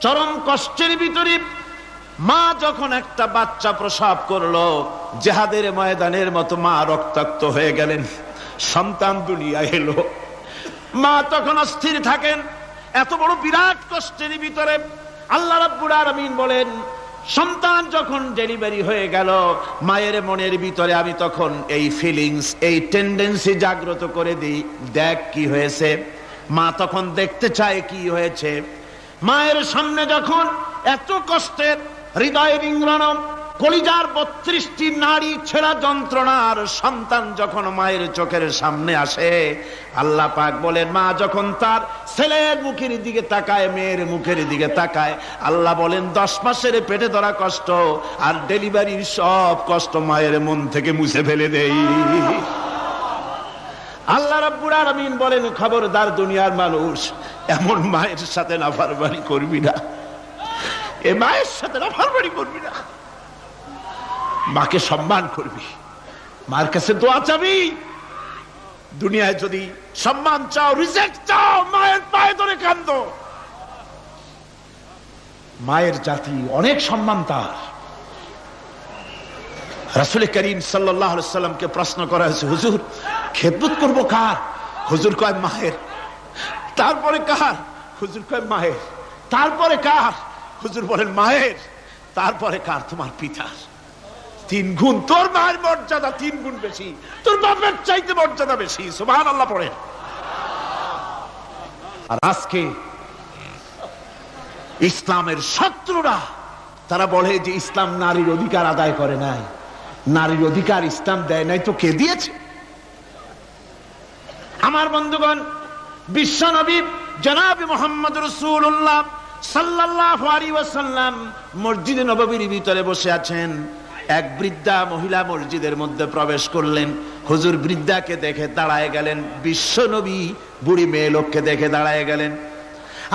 চরম কষ্টের ভিতরে মা যখন একটা বাচ্চা প্রসব করলো, জিহাদের ময়দানের মতো মা রক্তাক্ত হয়ে গেলেন, সন্তান দুনিয়ায় এলো। মা তখন অস্থির থাকেন। এত বড় বিরাট কষ্টের ভিতরে আল্লাহ রাব্বুল আলামিন বলেন, সন্তান যখন ডেলিভারি হয়ে গেল, মায়ের মনের ভিতরে আমি তখন এই ফিলিংস, এই টেন্ডেন্সি জাগ্রত করে দিই, দেখ কি হয়েছে। মা তখন দেখতে চায় কি হয়েছে। মায়ের সামনে যখন এত কষ্টের, হৃদয় রিংড়ানো, কলিজার 32টি নাড়ি ছেঁড়া যন্ত্রণার সন্তান যখন মায়ের চোখের সামনে আসে, আল্লাহ পাক বলেন, মা যখন তার ছেলের মুখের দিকে তাকায়, মেয়ের মুখের দিকে তাকায়, আল্লাহ বলেন 10 মাসের পেটে ধরা কষ্ট আর ডেলিভারির সব কষ্ট মায়ের মন থেকে মুছে ফেলে দেই। আল্লাহ রাব্বুল আলামিন বলেন, খবরদার দুনিয়ার মানুষ, এমন মায়ের সাথে নাফরমানি করবি না, এ মায়ের সাথে নাফরমানি করবি না, মাকে সম্মান করবি, মার কাছে দোয়া চাবি। দুনিয়ায় যদি সম্মান চাও, রিজেক্ট চাও, মায়ের পায়ে ধরে কাঁদো। মায়ের জাতি অনেক সম্মান তার। রাসূল করিম সাল্লাল্লাহু আলাইহি ওয়াসাল্লামকে প্রশ্ন করা হয়েছে, হুজুর খেদমত করব কার? হুজুর কয় মায়ের। তারপরে কার? হুজুর কয় মায়ের। তারপরে কার? হুজুর বলেন মায়ের। তারপরে কার? তোমার পিতার। 3 গুণ। তোর মায়ের মর্যাদা 3 গুণ বেশি, তোর বাপের চাইতে মর্যাদা বেশি। সুবহানাল্লাহ পড়ে। আর আজকে ইসলামের শত্রুরা তারা বলে যে ইসলাম নারীর অধিকার আদায় করে নাই। নারীর অধিকার ইসলাম দেয় নাই তো কে দিয়েছে? আমার বন্ধুগণ, বিশ্বনবী জনাব মুহাম্মদ রাসূলুল্লাহ সাল্লাল্লাহু আলাইহি ওয়াসাল্লাম মসজিদে নববীর ভিতরে বসে আছেন। এক বৃদ্ধা মহিলা মসজিদের মধ্যে প্রবেশ করলেন। হুজুর বৃদ্ধাকে দেখে দাঁড়ায় গেলেন, বিশ্বনবী বুড়ি মেয়ে লোককে দেখে দাঁড়ায় গেলেন।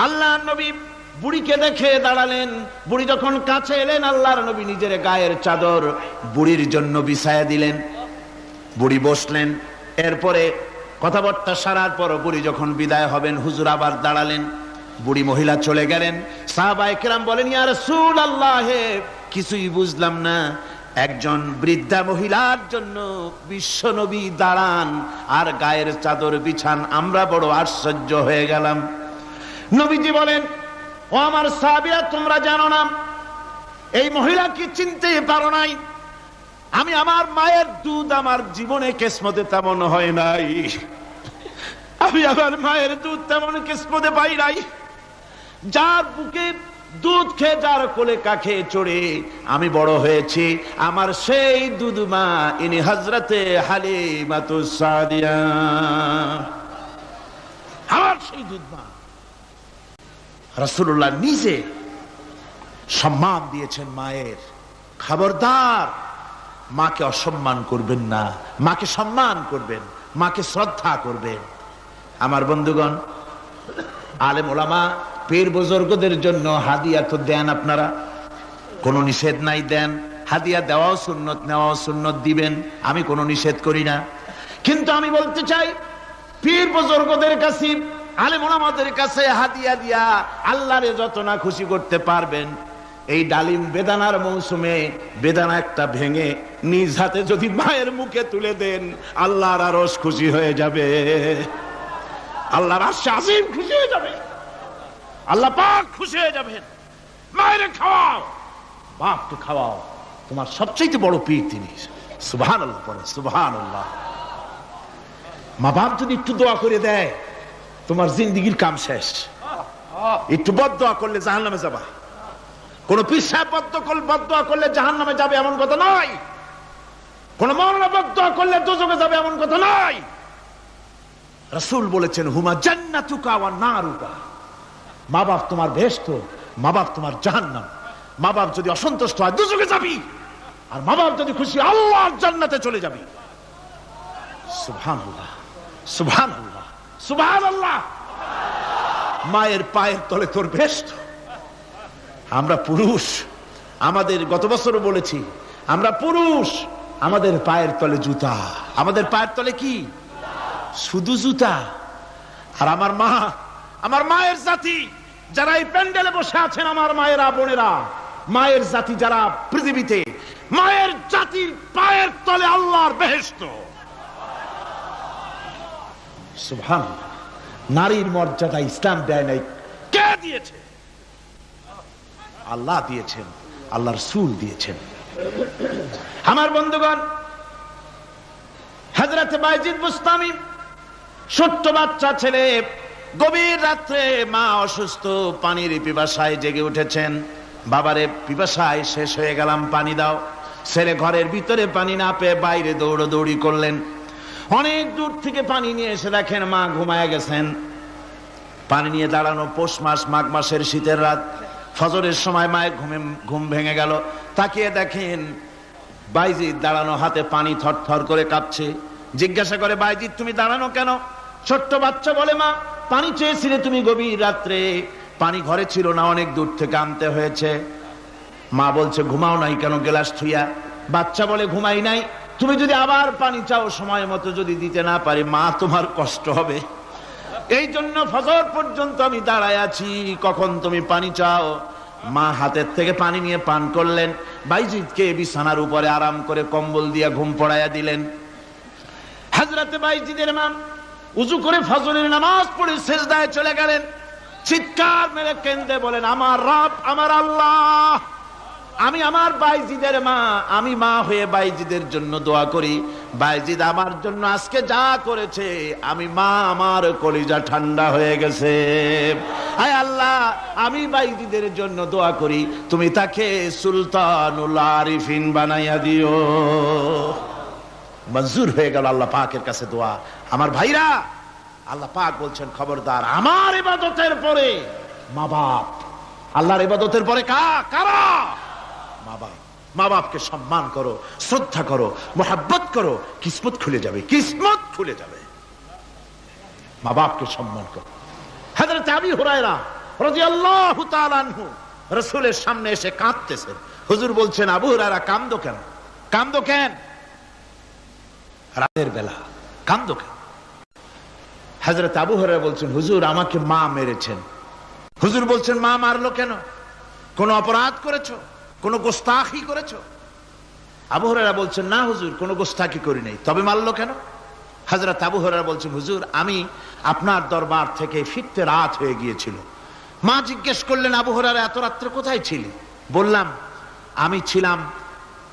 আল্লাহর নবী বুড়িকে দেখে দাঁড়ালেন। বুড়ি যখন কাছে এলেন, আল্লাহর নবী নিজের গায়ের চাদর বুড়ির জন্য বিছায়া দিলেন। বুড়ি বসলেন। এরপরে কথাবার্তা সারার পর বুড়ি যখন বিদায় হবেন, হুজুর আবার দাঁড়ালেন। বুড়ি মহিলা চলে গেলেন। সাহাবায়ে কেরাম বলেন, ইয়া রাসূলুল্লাহ, কিছুই বুঝলাম না, একজন বৃদ্ধা মহিলার জন্য বিশ্বনবী দাঁড়ান আর গায়ের চাদর বিছান, আমরা বড় আশ্চর্য হয়ে গেলাম। নবীজি বলেন, ও আমার সাহাবীরা, তোমরা জানো না, এই মহিলাকে চিনতে পারো নাই। আমি আমার মায়ের দুধ আমার জীবনে কিসমতে তেমন হয় নাই। আমি আমার মায়ের দুধ তেমন কিসমতে পাই নাই। যার বুকে দুধ খেয়ে, যার কোলে কাখে চড়ে আমি বড় হয়েছি, আমার সেই দুধ মা ইনি হযরতে হালিমাতুস সাদিয়া, আমার সেই দুধ মা। রাসূলুল্লাহ নিজে সম্মান দিয়েছেন মায়ের। খবরদার মাকে অসম্মান করবেন না, মাকে সম্মান করবেন, মাকে শ্রদ্ধা করবেন। আমার বন্ধুগণ, আলেম ওলামা পীর বুজুর্গদের জন্য হাদিয়া তো দেন, আপনারা কোনো নিষেধ নাই, দেন। হাদিয়া দেওয়াও সুন্নত, নেওয়াও সুন্নত, দিবেন, আমি কোনো নিষেধ করি না। কিন্তু আমি বলতে চাই, পীর বুজুর্গদের কাছে, আলেম ওলামাদের কাছে হাদিয়া দিয়া আল্লাহরে যত না খুশি করতে পারবেন, এই ডালিম বেদানার মৌসুমে বেদানা একটা ভেঙে নিজ হাতে যদি মায়ের মুখে তুলে দেন, আল্লাহর আরশ খুশি হয়ে যাবে, আল্লাহর আরশ আজিম খুশি হয়ে যাবে, আল্লাহ পাক খুশি হয়ে যাবেন। মায়ের খাওয়াও, বাপকে খাওয়াও, তোমার সবচেয়ে বড় পীর তিনি। সুবহানাল্লাহ পড়ে, সুবহানাল্লাহ। মা বাপ যদি একটু দোয়া করে দেয়, তোমার জিন্দেগির কাম শেষ। একটু বদদোয়া করলে জাহান্নামে যাবা। কোন পীর সাহেব বদদোয়া করলে জাহান্নামে যাবে এমন কথা নয়। কোন মৌলানা বদদুয়া করলে দোজখে যাবে এমন কথা নাই। রাসূল বলেছেন হুমা জান্নাতুকা ওয়া নারুকা, মা বাপ তোমার বেহেশত, মা বাপ তোমার জাহান্নাম। মা বাপ যদি অসন্তুষ্ট হয় দোজখে যাবি, আর মা বাপ যদি খুশি আল্লাহর জান্নাতে চলে যাবি। সুবহানাল্লাহ, সুবহানাল্লাহ, সুবহানাল্লাহ। মায়ের পায়ের তলে তোর বেহেশত। আমরা পুরুষ, আমাদের গত বছরও বলেছি, আমরা পুরুষ, আমাদের পায়ের তলে জুতা। আমাদের পায়ের তলে কি? শুধু জুতা। আর আমার মা, আমার মায়ের জাতি যারা এই প্যান্ডেলে বসে আছেন, আমার মায়েরা বোনেরা, মায়ের জাতি যারা পৃথিবীতে, মায়ের জাতির পায়ের তলে আল্লাহর বেহেশত। সুবহানাল্লাহ। নারীর মর্যাদা ইসলাম দেয় নাই, কে দিয়েছে? আল্লাহ দিয়েছেন, আল্লাহর রাসূল দিয়েছেন। আমার বন্ধুগণ, হযরত বাইজিদ বুস্তামি, ছোট্ট বাচ্চা ছেলে, গভীর রাত্রে মা অসুস্থ, পানির পিপাসায় জেগে উঠেছেন। বাবারে পিপাসায় শেষ হয়ে গেলাম, পানি দাও। ছেলে ঘরের ভিতরে পানি না পেয়ে বাইরে দৌড়াদৌড়ি করলেন। অনেক দূর থেকে পানি নিয়ে এসে দেখেন মা ঘুমায় গেছেন। পানি নিয়ে দাঁড়ানো, পৌষ মাস, মাঘ মাসের শীতের রাত, ফজরের সময় মায়ের ঘুম ভেঙে গেল। তাকিয়ে দেখেন বাইজিদ দাঁড়ানো, হাতে পানি থরথর করে কাঁপছে। জিজ্ঞাসা করে, বাইজিদ তুমি দাঁড়ানো কেন? ছোট্ট বাচ্চা বলে, মা পানি চেয়েছিলে তুমি গভীর রাত্রে, পানি ঘরে ছিল না, অনেক দূর থেকে আনতে হয়েছে। মা বলছে, ঘুমাও নাই কেন গ্লাস থুইয়া? বাচ্চা বলে, ঘুমাই নাই। তুমি যদি আবার পানি চাও, সময় মতো যদি দিতে না পারি, মা তোমার কষ্ট হবে। এই জন্য ফজর পর্যন্ত আমি দাঁড়ায় আছি, কখন তুমি পানি চাও। মা হাতের থেকে পানি নিয়ে পান করলেন। বাইজিদকে বিছানার উপরে আরাম করে কম্বল দিয়ে ঘুম পড়াইয়া দিলেন। হযরত বাইজিদের মা উযু করে ফজরের নামাজ পড়ে সিজদায় চলে গেলেন। চিৎকার মেরে কেঁদে বলেন, আমার রব, আমার আল্লাহ, আমি আমার বাইজিদের মা, আমি মা হয়ে বাইজিদের জন্য দোয়া করি। বাইজিদ আমার জন্য আজকে যা করেছে, আমি মা, আমার কলিজা ঠান্ডা হয়ে গেছে। আয় আল্লাহ, আমি বাইজিদের জন্য দোয়া করি, তুমি তাকে সুলতানুল আরিফিন বানাইয়া দিও। মঞ্জুর হয়ে গেল আল্লাহ পাকের কাছে দোয়া। আমার ভাইরা, আল্লাহ পাক বলছেন, খবরদার, আমার ইবাদতের পরে মা বাপ, আল্লাহর ইবাদতের পরে কারা? মা বাপ। মা বাপকে সম্মান করো, শ্রদ্ধা করো, মোহাব্বত করো, কিসমত খুলে যাবে, কিসমত খুলে যাবে। মা বাপকে সম্মান করো। হযরত আবু হুরায়রা রাদিয়াল্লাহু তাআলা আনহু রাসূলের সামনে এসে কাঁদতেছেন। হুজুর বলছেন, আবু হুরায়রা কাঁদো কেন? কাঁদো কেন? রাতের বেলা কাঁদো কেন? হযরত আবু হুরায়রা বলছেন, হুজুর আমাকে মা মেরেছেন। হুজুর বলছেন, মা মারলো কেন? কোন অপরাধ করেছো? কোন গোস্তাখি করেছো? আবু হুরায়রা বলছেন, না হুজুর, কোন গোস্তাখি করি নাই, তবে মারলো কেন? হযরত আবু হুরায়রা বলছেন, হুজুর আমি আপনার দরবার থেকে ফিরতে রাত হয়ে গিয়েছিল। মা জিজ্ঞেস করলেন, আবু হুরায়রা এত রাত্রে কোথায় ছিলি? বললাম, আমি ছিলাম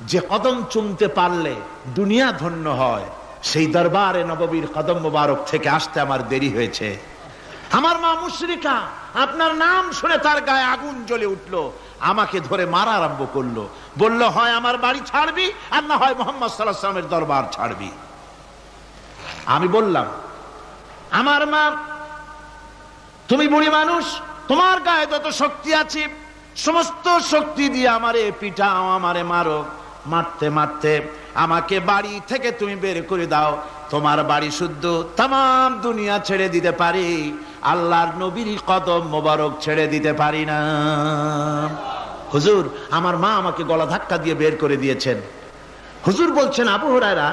যে কদম চুমতে পারলে দুনিয়া ধন্য হয়, সেই দরবারে নববীর কদম মোবারক থেকে আসতে আমার দেরি হয়েছে। আমার মা মুশরিকা, আপনার নাম শুনে তার গায়ে আগুন জ্বলে উঠলো, আমাকে ধরে মারা আরম্ভ করলো। বলল, হয় আমার বাড়ি ছাড়বি, আর না হয় মুহাম্মদ সাল্লাল্লাহু আলাইহি ওয়াসাল্লামের দরবার ছাড়বি। আমি বললাম, আমার মা, তুমি বুড়ি মানুষ, তোমার গায়ে যত শক্তি আছে সমস্ত শক্তি দিয়ে আমারে পিটাও, আমারে মারো। মারতে মারতে আমাকে বাড়ি থেকে তুমি বের করে দাও। তোমার বাড়ি শুদ্ধ, তাম দুনিয়া ছেড়ে দিতে পারি, আল্লাহর নবীর কদম মোবারক ছেড়ে দিতে পারি না। হুজুর, আমার মা আমাকে গলা ধাক্কা দিয়ে বের করে দিয়েছেন। হুজুর বলছেন, আবু হুরায়রা,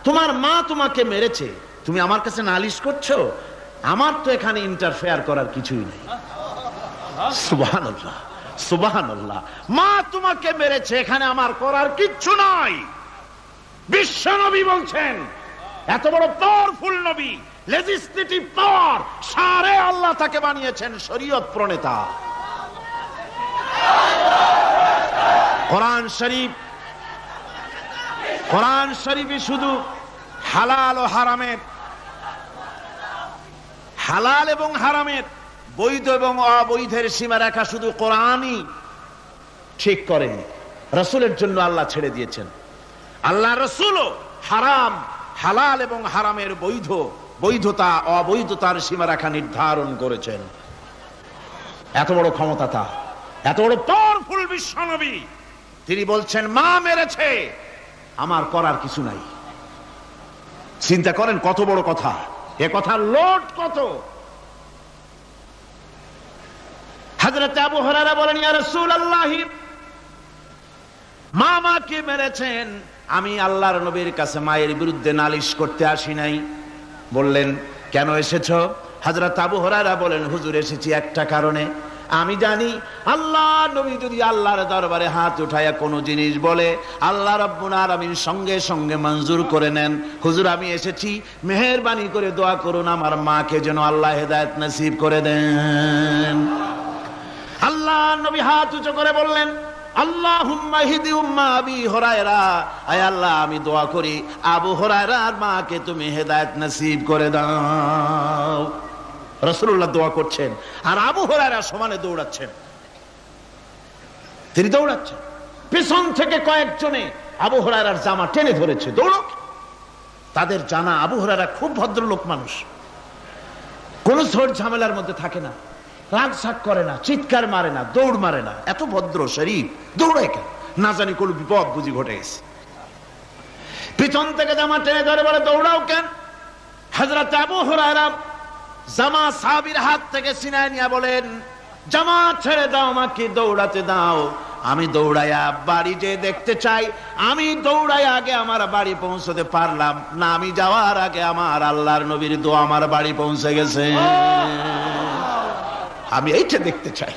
তোমার মা তোমাকে মেরেছে, তুমি আমার কাছে নালিশ করছো? আমার তো এখানে ইন্টারফেয়ার করার কিছুই নেই। সুবহানাল্লাহ, সুবহানাল্লাহ। মা তোমাকে মেরেছে, এখানে আমার করার কিচ্ছু নাই। বিশ্ব নবী বলছেন, এত বড় পাওয়ারফুল নবী, লেজিসলেটিভ পাওয়ার, সারে আল্লাহ তাকে বানিয়েছেন শরীয়ত প্রণেতা। কোরআন শরীফ, কোরআন শরীফে শুধু হালাল ও হারামের, হালাল এবং হারামের, বৈধ এবং অবৈধের সীমারেখা শুধু কোরআনই ঠিক করেনি, রাসূলের জন্য আল্লাহ ছেড়ে দিয়েছেন। আল্লাহ রাসূলও হারাম হালাল এবং হারামের বৈধতা অবৈধতার সীমারেখা নির্ধারণ করেছেন। এত বড় ক্ষমতা তার, এত বড় পাওয়ারফুল বিশ্বনবী, তিনি বলছেন মা মেরেছে, আমার করার কিছু নাই। চিন্তা করেন কত বড় কথা, এ কথার লোড কত। হযরত আবু হুরায়রা বলেন, ইয়া রাসূলুল্লাহ, মা মাকে মেরেছেন, আমি আল্লাহর নবীর কাছে মায়ের বিরুদ্ধে নালিশ করতে আসি নাই। বললেন, কেন এসেছো? হযরত আবু হুরায়রা বলেন, হুজুর এসেছি একটা কারণে, আমি জানি আল্লাহর নবী যদি আল্লাহর দরবারে হাত উঠায়া কোনো জিনিস বলে আল্লাহ রাব্বুল আলামিন সঙ্গে সঙ্গে মঞ্জুর করে নেন। হুজুর আমি এসেছি, মেহেরবানি করে দোয়া করুন আমার মাকে যেন আল্লাহ হেদায়েত নসিব করে দেন। আল্লাহর নবী হাত উঁচু করে বললেন, আল্লাহুম্মা হিদি উম্মা আবি হুরায়রা, আয় আল্লাহ আমি দোয়া করি আবু হুরায়রার মাকে তুমি হেদায়েত নসিব করে দাও। রাসূলুল্লাহ দোয়া করছেন আর আবু হুরায়রা সমানে দৌড়াচ্ছেন। তিনি দৌড়াচ্ছেন, পেছন থেকে কয়েকজনে আবু হুরায়রার জামা টেনে ধরেছে, দৌড়ো। তাদের জানা আবু হুরায়রা খুব ভদ্রলোক মানুষ, কোন ঝড় ঝামেলার মধ্যে থাকে না, রাগ সাগ করে না, চিৎকার মারে না, দৌড় মারে না, এত ভদ্র শরীফ, দৌড়ায় কেন? না জানি কোন বিপদ বুঝি ঘটে গেছে। পিছন থেকে জামা টেনে ধরে বলে, দৌড়াও কেন? হযরত আবু হুরায়রা জামা সাহাবীর হাত থেকে ছিনায় নিয়ে বলেন, জামা ছেড়ে দাও, আমাকে দৌড়াতে দাও। আমি দৌড়াইয়া বাড়ি যে দেখতে চাই, আমি দৌড়াই আগে আমার বাড়ি পৌঁছতে পারলাম না, আমি যাওয়ার আগে আমার আল্লাহর নবীর দোয়া আমার বাড়ি পৌঁছে গেছে, আমি এইটা দেখতে চাই।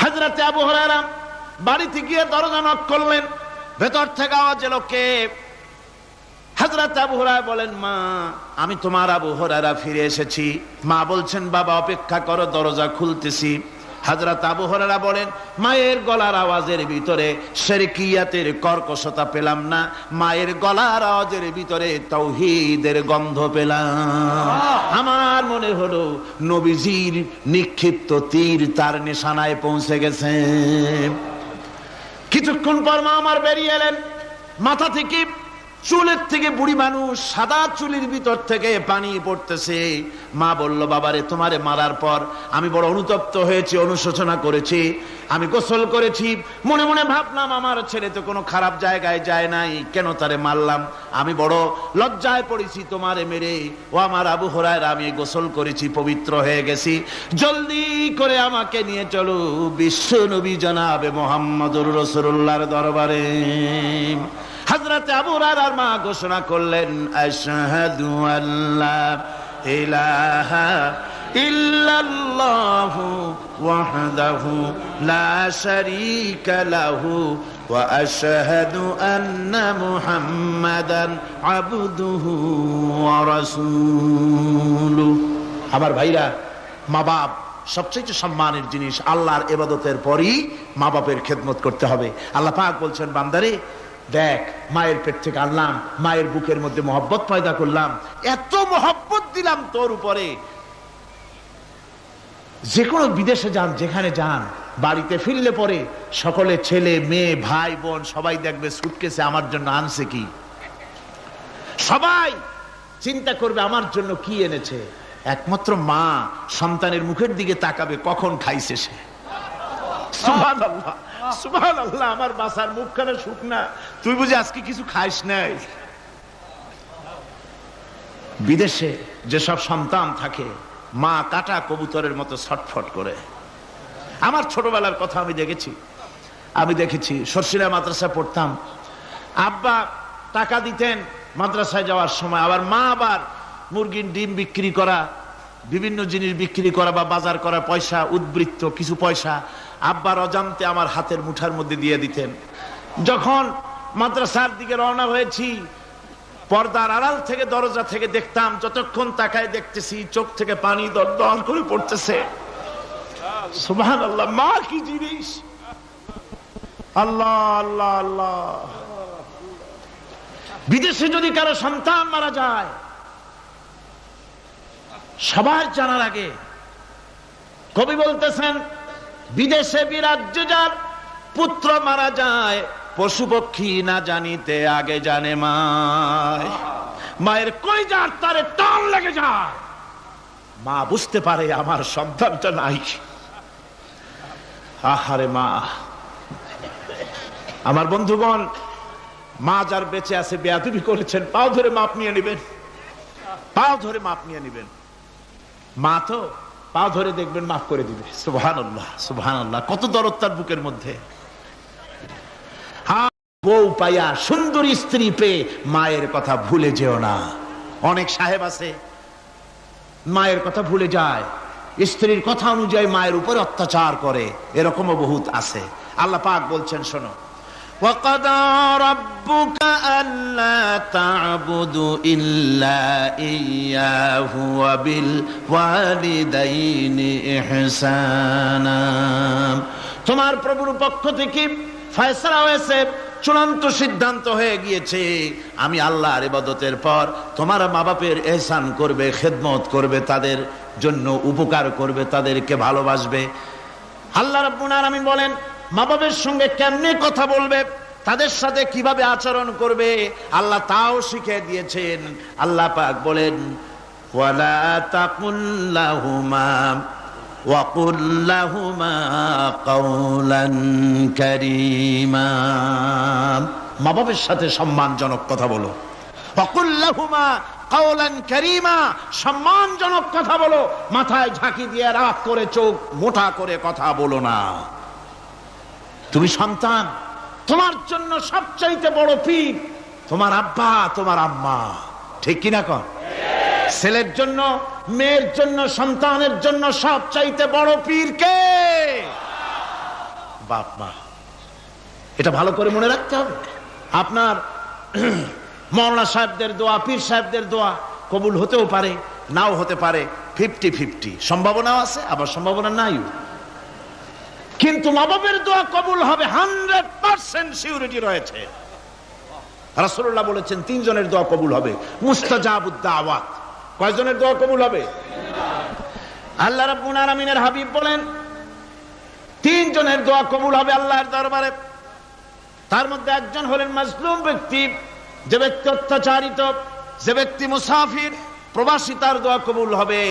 হযরত আবু হুরায়রা বাড়িতে গিয়ে দরজা নক করলেন, ভেতর থেকে আওয়াজ এলো, কে? হযরত আবু হুরায়রা বলেন, মা আমি তোমার আবু হুরায়রা ফিরে এসেছি। মা বলছেন, বাবা অপেক্ষা করো, দরজা খুলতেছি। হযরত আবু হুরায়রা বলেন, মায়ের গলার আওয়াজের ভিতরে শিরকিয়াতের কর্কশতা পেলাম না, মায়ের গলার আওয়াজের ভিতরে তাওহীদের গন্ধ পেলাম। আমার মনে হলো নবীজির নিক্ষিপ্ত তীর তার নিশানায় পৌঁছে গেছে। কিছুক্ষণ পর মা আমার বেরিয়ে এলেন, মাথা থেকে চুলের থেকে বুড়ি মানুষ, সাদা চুলের ভিতর থেকে পানি পড়তেছে। মা বলল, বাবারে তোমারে মারার পর আমি বড় অনুতপ্ত হয়েছি, অনুশোচনা করেছি, আমি গোসল করেছি, মনে মনে ভাবলাম আমার ছেলে তো কোনো খারাপ জায়গায় যায় নাই, কেন তারে মারলাম? আমি বড় লজ্জায় পড়েছি তোমারে মেরে। ও আমার আবু হুরায়রা, আমি গোসল করেছি, পবিত্র হয়ে গেছি, জলদি করে আমাকে নিয়ে চলো বিশ্ব নবী জনাবে মুহাম্মদুর রাসূলুল্লাহর দরবারে। হযরত আবু হুরায়রার মা ঘোষণা করলেন, আশহাদু আল্লা ইলাহা ইল্লাল্লাহু ওয়াহদাহু লা শারীকা লাহু ওয়া আশহাদু আন্না মুহাম্মাদান আবদুহু ওয়া রাসূলুহু। আমার ভাইরা, মা বাপ সবচেয়ে সম্মানের জিনিস। আল্লাহর ইবাদতের পরই মা বাপের খেদমত করতে হবে। আল্লাহ পাক বলছেন, বান্দারে দেখ, মায়ের পেট থেকে আনলাম, মায়ের বুকের মধ্যে মহব্বত পয়দা করলাম, এত মহব্বত দিলাম তোর উপরে, যে কোনো বিদেশে যান, যেখানে যান, বাড়িতে ফিরলে পরে সকলে ছেলে মেয়ে ভাই বোন সবাই দেখবে সুটকেসে আমার জন্য আনছে কি, সবাই চিন্তা করবে আমার জন্য কি এনেছে। একমাত্র মা সন্তানের মুখের দিকে তাকাবে কখন খাইছে সে। সুবহানাল্লাহ, সুবহানাল্লাহ, আমার বাসার মুখখানা শুকনা, তুই বুঝি আজকে কিছু খাইস নাই। বিদেশে যেসব সন্তান থাকে, মা কাটা কবুতরের মতো ছটফট করে। আমার ছোটবেলার কথা আমি দেখেছি সরসিলা মাদ্রাসা পড়তাম, আব্বা টাকা দিতেন মাদ্রাসায় যাওয়ার সময়, আবার মা আবার মুরগির ডিম বিক্রি করা, বিভিন্ন জিনিস বিক্রি করা বা বাজার করা পয়সা, উদ্বৃত্ত কিছু পয়সা আব্বার অজান্তে আমার হাতের মুঠার মধ্যে দিয়ে দিতেন। যখন মাদ্রাসার দিকে রওনা হয়েছি, পর্দার আড়াল থেকে দরজা থেকে দেখতাম, যতক্ষণ তাকায় দেখতেছি চোখ থেকে পানি দরদর করে পড়তেছে। সুবহানাল্লাহ, মা কি জিনিস! আল্লাহ আল্লাহ আল্লাহ। বিদেশে যদি কারো সন্তান মারা যায়, সবার জানার আগে কবি বলতেছেন, বিদেশে বিরাজ্য যার পুত্র মারা যায়, পশু পক্ষী না জানিতে আগে জানে মায়। মায়ের কলিজার তারে টান লেগে যায়, মা বুঝতে পারে আমার সন্তানটা নাই। আহারে মা। আমার বন্ধুগণ, মা যার বেঁচে আছে বেয়াদবি করেছেন, পাও ধরে মাপ নিয়ে নেবেন, পাও ধরে মাপ নিয়ে নেবেন। মা তো পাও ধরে দেখবেন মাফ করে দিবে। সুবহানাল্লাহ, সুবহানাল্লাহ, কত দরদ তার বুকের মধ্যে। বউ পাইয়া, সুন্দর স্ত্রী পেয়ে মায়ের কথা ভুলে যেও না। অনেক সাহেব আছে মায়ের কথা ভুলে যায়, স্ত্রীর কথা অনুযায়ী মায়ের উপর অত্যাচার করে, এরকমও বহুত আছে। আল্লাহ পাক বলছেন, শোনো, وَقَضَى رَبُّكَ أَلَّا تَعْبُدُوا إِلَّا إِيَّاهُ وَبِالْوَالِدَيْنِ إِحْسَانًا। তোমার প্রভুর পক্ষ থেকে ফয়সালা হয়েছে, চূড়ান্ত সিদ্ধান্ত হয়ে গিয়েছে, আমি আল্লাহর ইবাদতের পর তোমার মা বাপের ইহসান করবে, খেদমত করবে, তাদের জন্য উপকার করবে, তাদেরকে ভালোবাসবে। আল্লাহ রাব্বুল আলামিন বলেন মা বাবার সঙ্গে কেমনে কথা বলবে, তাদের সাথে কিভাবে আচরণ করবে, আল্লাহ তাও শিখিয়ে দিয়েছেন। আল্লাহ পাক বলেন, ওয়ালা তাকুল লাহুমা ওয়াকুল লাহুমা কাওলান কারীমা। মা বাবার সাথে সম্মানজনক কথা বলো। ওয়াকুল লাহুমা কাওলান কারীমা, সম্মানজনক কথা বলো। মাথায় ঝাঁকি দিয়ে রাগ করে চোখ মোটা করে কথা বলো না। তুমি সন্তান, তোমার জন্য সবচাইতে বড় পীর তোমার আব্বা, তোমার আম্মা, ঠিক কিনা কন? ছেলের জন্য, মেয়ের জন্য, সন্তানের জন্য সবচাইতে বড় পীর কে? বাপ মা। এটা ভালো করে মনে রাখতে হবে। আপনার মাওলানা সাহেবদের দোয়া, পীর সাহেবদের দোয়া কবুল হতেও পারে, নাও হতে পারে, 50-50 সম্ভাবনাও আছে, আবার সম্ভাবনা নাই। কিন্তু মা বাবার দোয়া কবুল হবে 100% সিউরিটি রয়েছে। রাসূলুল্লাহ বলেছেন 3 জনের দোয়া কবুল হবে, মুস্তাজাবুদ দাওয়াত। কয়জনের দোয়া কবুল হবে? আল্লাহ রাব্বুল আলামিনের হাবিব বলেন 3 জনের দোয়া কবুল হবে আল্লাহর দরবারে। তার মধ্যে একজন হলেন মাজলুম ব্যক্তি, যে ব্যক্তি অত্যাচারিত, যে ব্যক্তি মুসাফির, প্রবাসী, তার দোয়া কবুল হবে।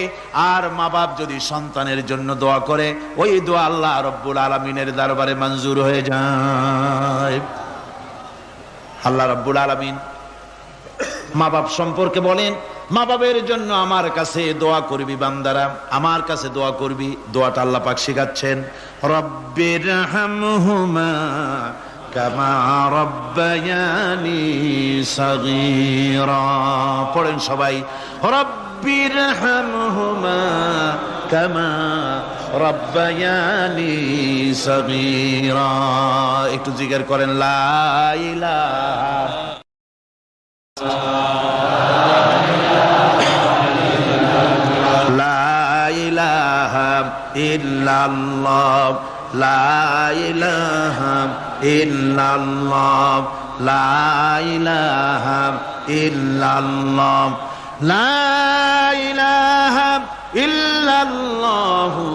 আর মা বাপ যদি সন্তানের জন্য দোয়া করে, ওই দোয়া আল্লাহ রাব্বুল আলামিনের দরবারে মঞ্জুর হয়ে যায়। আল্লাহ রাব্বুল আলামিন মা বাপ সম্পর্কে বলেন, মা বাবের জন্য আমার কাছে দোয়া করবি বান্দারা, আমার কাছে দোয়া করবি। দোয়াটা আল্লাহ পাক শিখাচ্ছেন, রব্বিরহামহুমা কামা রব্বায়ানি সাগীরা। পড়েন সবাই, রব্বিরহামহুমা কামা রব্বায়ানি সাগীরা। একটু জিকির করেন, লা ইলাহা ইল্লাল্লাহ, লা ইলাহা ইল্লাল্লাহ, লা ইলাহা ইল্লাল্লাহ, লা ইলাহা ইল্লাল্লাহু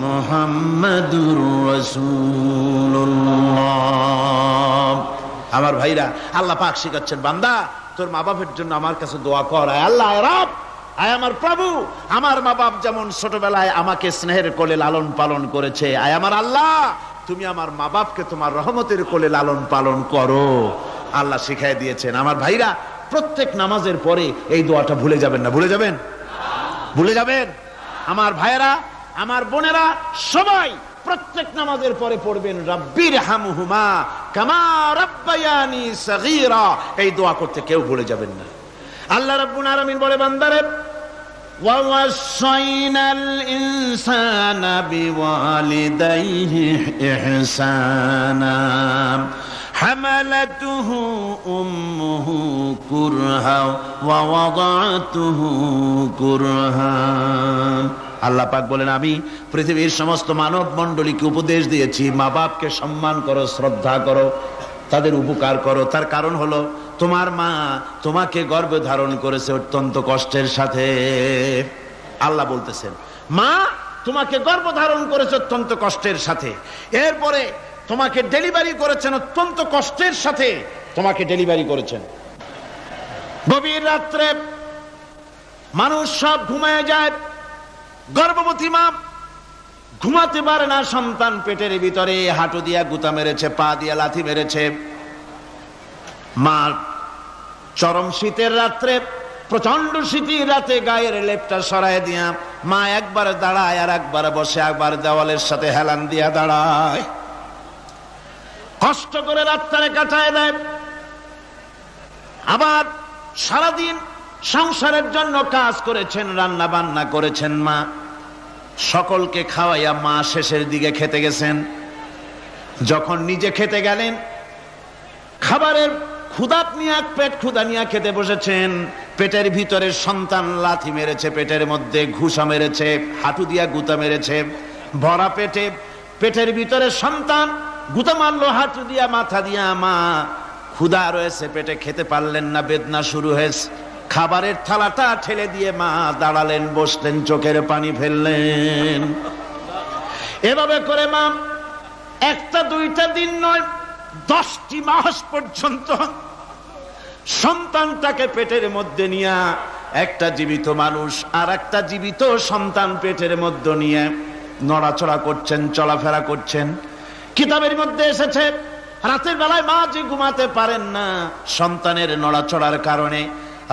মুহাম্মাদুর রাসূলুল্লাহ। আমার ভাইরা, আল্লাহ পাক শিখাচ্ছেন, বান্দা তোর মা বাপের জন্য আমার কাছে দোয়া কর। আয় আল্লাহ, আয় রব, আয় আমার প্রভু, আমার মা বাপ যেমন ছোটবেলায় আমাকে স্নেহের কোলে লালন পালন করেছে, আয় আমার আল্লাহ তুমি আমার মা বাপকে তোমার রহমতের কোলে লালন পালন করো। আল্লাহ শিখাই দিয়েছেন। আমার ভাইরা, প্রত্যেক নামাজের পরে এই দোয়াটা ভুলে যাবেন না। ভুলে যাবেন? ভুলে যাবেন? আমার ভাইরা, আমার বোনেরা, সবাই প্রত্যেক নামাজের পরে পড়বেন, রব্বিরহামহুমা কামা রব্বায়ানি সাগীরা। এই দোয়া করতে কেউ ভুলে যাবেন না। আল্লাহ রাব্বুল আলামিন বলে, বান্দারে, ওয়া ওয়াসাইনাল ইনসানা বিওয়ালিদাইহি ইহসানা হামালাতুহু উম্মুহু কুরহা ওয়া ওয়াদাতুহু কুরহা। আল্লাহ পাক বলেন, আমি পৃথিবীর সমস্ত মানব মণ্ডলীকে উপদেশ দিয়েছি, মা বাপকে সম্মান করো, শ্রদ্ধা করো, তাদের উপকার করো। তার কারণ হলো তোমার মা তোমাকে গর্ভে ধারণ করেছে অত্যন্ত কষ্টের সাথে। আল্লাহ বলতেছেন, মা তোমাকে গর্ভ ধারণ করেছে অত্যন্ত কষ্টের সাথে। এরপরে তোমাকে ডেলিভারি করেছেন, অত্যন্ত কষ্টের সাথে তোমাকে ডেলিভারি করেছেন। গভীর রাত্রে মানুষ সব ঘুমায় যায়, গর্ভবতী মা ঘুমাতে পারে না, সন্তান পেটের ভিতরে, হাঁটু দিয়া গুতা মেরেছে, পা দিয়া লাথি মেরেছে। মা চরম শীতের রাত্রে, প্রচন্ড শীতের রাতে গায়ের লেপটা সরায় দিয়া মা একবার দাঁড়ায় আর একবার বসে, একবার দেওয়ালের সাথে হেলান দিয়া দাঁড়ায়, কষ্ট করে রাতটারে কাটায় দেয়। আবার সারাদিন সংসারের জন্য কাজ করেছেন, রান্না বান্না করেছেন মা, সকলকে খাওয়াইয়া মা শেষের দিকে খেতে গেছেন। যখন নিজে খেতে গেলেন, খাবারের ক্ষুধাত নিয়ে পেট ক্ষুধা নিয়ে খেতে বসেছেন, পেটের ভিতরে সন্তান লাথি মেরেছে, পেটের মধ্যে ঘুষা মেরেছে, হাঁটু দিয়া গুতা মেরেছে, ভরা পেটে, পেটের ভিতরে সন্তান গুতা মারলো হাঁটু দিয়া, মাথা দিয়া। মা ক্ষুধা রয়েছে, পেটে খেতে পারলেন না, বেদনা শুরু হয়েছে। খাবারের থালাটা ঠেলে দিয়ে মা দাঁড়ালেন, বসলেন, চোখের পানি ফেললেন। এভাবে করে মা একটা দুইটা দিন নয়, 10টি মাস পর্যন্ত সন্তানটাকে পেটের মধ্যে নিয়ে, একটা জীবিত মানুষ আর একটা জীবিত সন্তান পেটের মধ্যে নিয়ে নড়াচড়া করছেন, চলাফেরা করছেন। কিতাবের মধ্যে এসেছে রাতের বেলায় মা যে ঘুমাতে পারেন না সন্তানের নড়াচড়ার কারণে,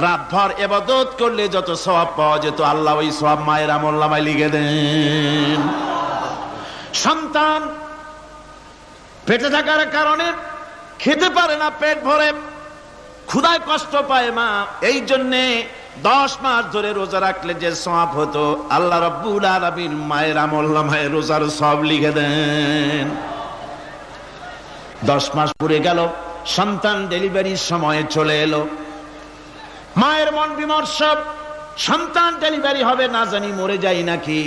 রাতভর ইবাদত করলে যত সওয়াব পাওয়া যেত, আল্লাহ ওই সওয়াব মায়ের আমলনামায় লিখে দেন। সন্তান পেটে থাকার কারণে খেতে পারে না, পেট ভরে ক্ষুধায় কষ্ট পায় মা, এই জন্যে 10 মাস ধরে রোজা রাখলে যে সওয়াব হতো, আল্লাহ রাব্বুল আলামিন মায়ের আমলনামায় রোজার সওয়াব লিখে দেন। 10 মাস পুরে গেল, সন্তান ডেলিভারির সময় চলে এলো। মায়ের মন বিমর্ষ, সন্তান ডেলিভারি হবে, না জানি মরে যাই নাকি,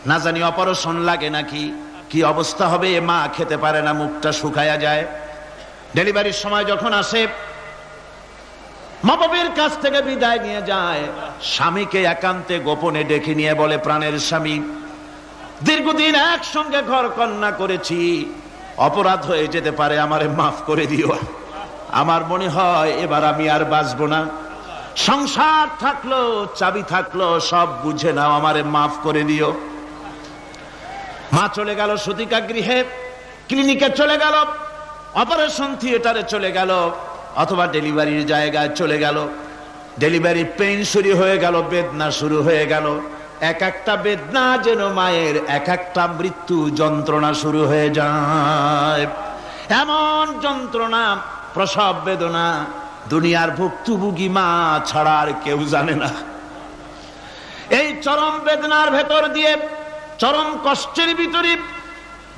না জানি অপারেশন লাগে নাকি, কি অবস্থা হবে। মা খেতে পারে না, মুখটা শুকায়া যায়। ডেলিভারির সময় যখন আসে, মা বাবার কাছ থেকে বিদায় নিয়ে যায়, স্বামীকে একান্তে গোপনে ডেকে নিয়ে বলে, প্রাণের স্বামী, দীর্ঘদিন একসঙ্গে ঘর কন্যা করেছি, অপরাধ হয়ে যেতে পারে, আমারে মাফ করে দিও। আমার মনে হয় এবার আমি আর বাঁচবো না। সংসার থাকলো, চাবি থাকলো, সব বুঝে নাও, আমারে মাফ করে দিও। মা চলে গেল সতিকা গৃহে, ক্লিনিকে চলে গেল, অপারেশন থিয়েটারে চলে গেল, অথবা ডেলিভারির জায়গায় চলে গেল। ডেলিভারি পেইন শুরু হয়ে গেল, বেদনা শুরু হয়ে গেল। এক একটা বেদনা যেন মায়ের এক একটা মৃত্যু যন্ত্রণা শুরু হয়ে যায়। এমন যন্ত্রণা, প্রসব বেদনা দুনিয়ার ভুক্তভোগী মা ছাড়া আর কেউ জানে না। এই চরম বেদনার ভেতর দিয়ে, চরম কষ্টের ভিতরে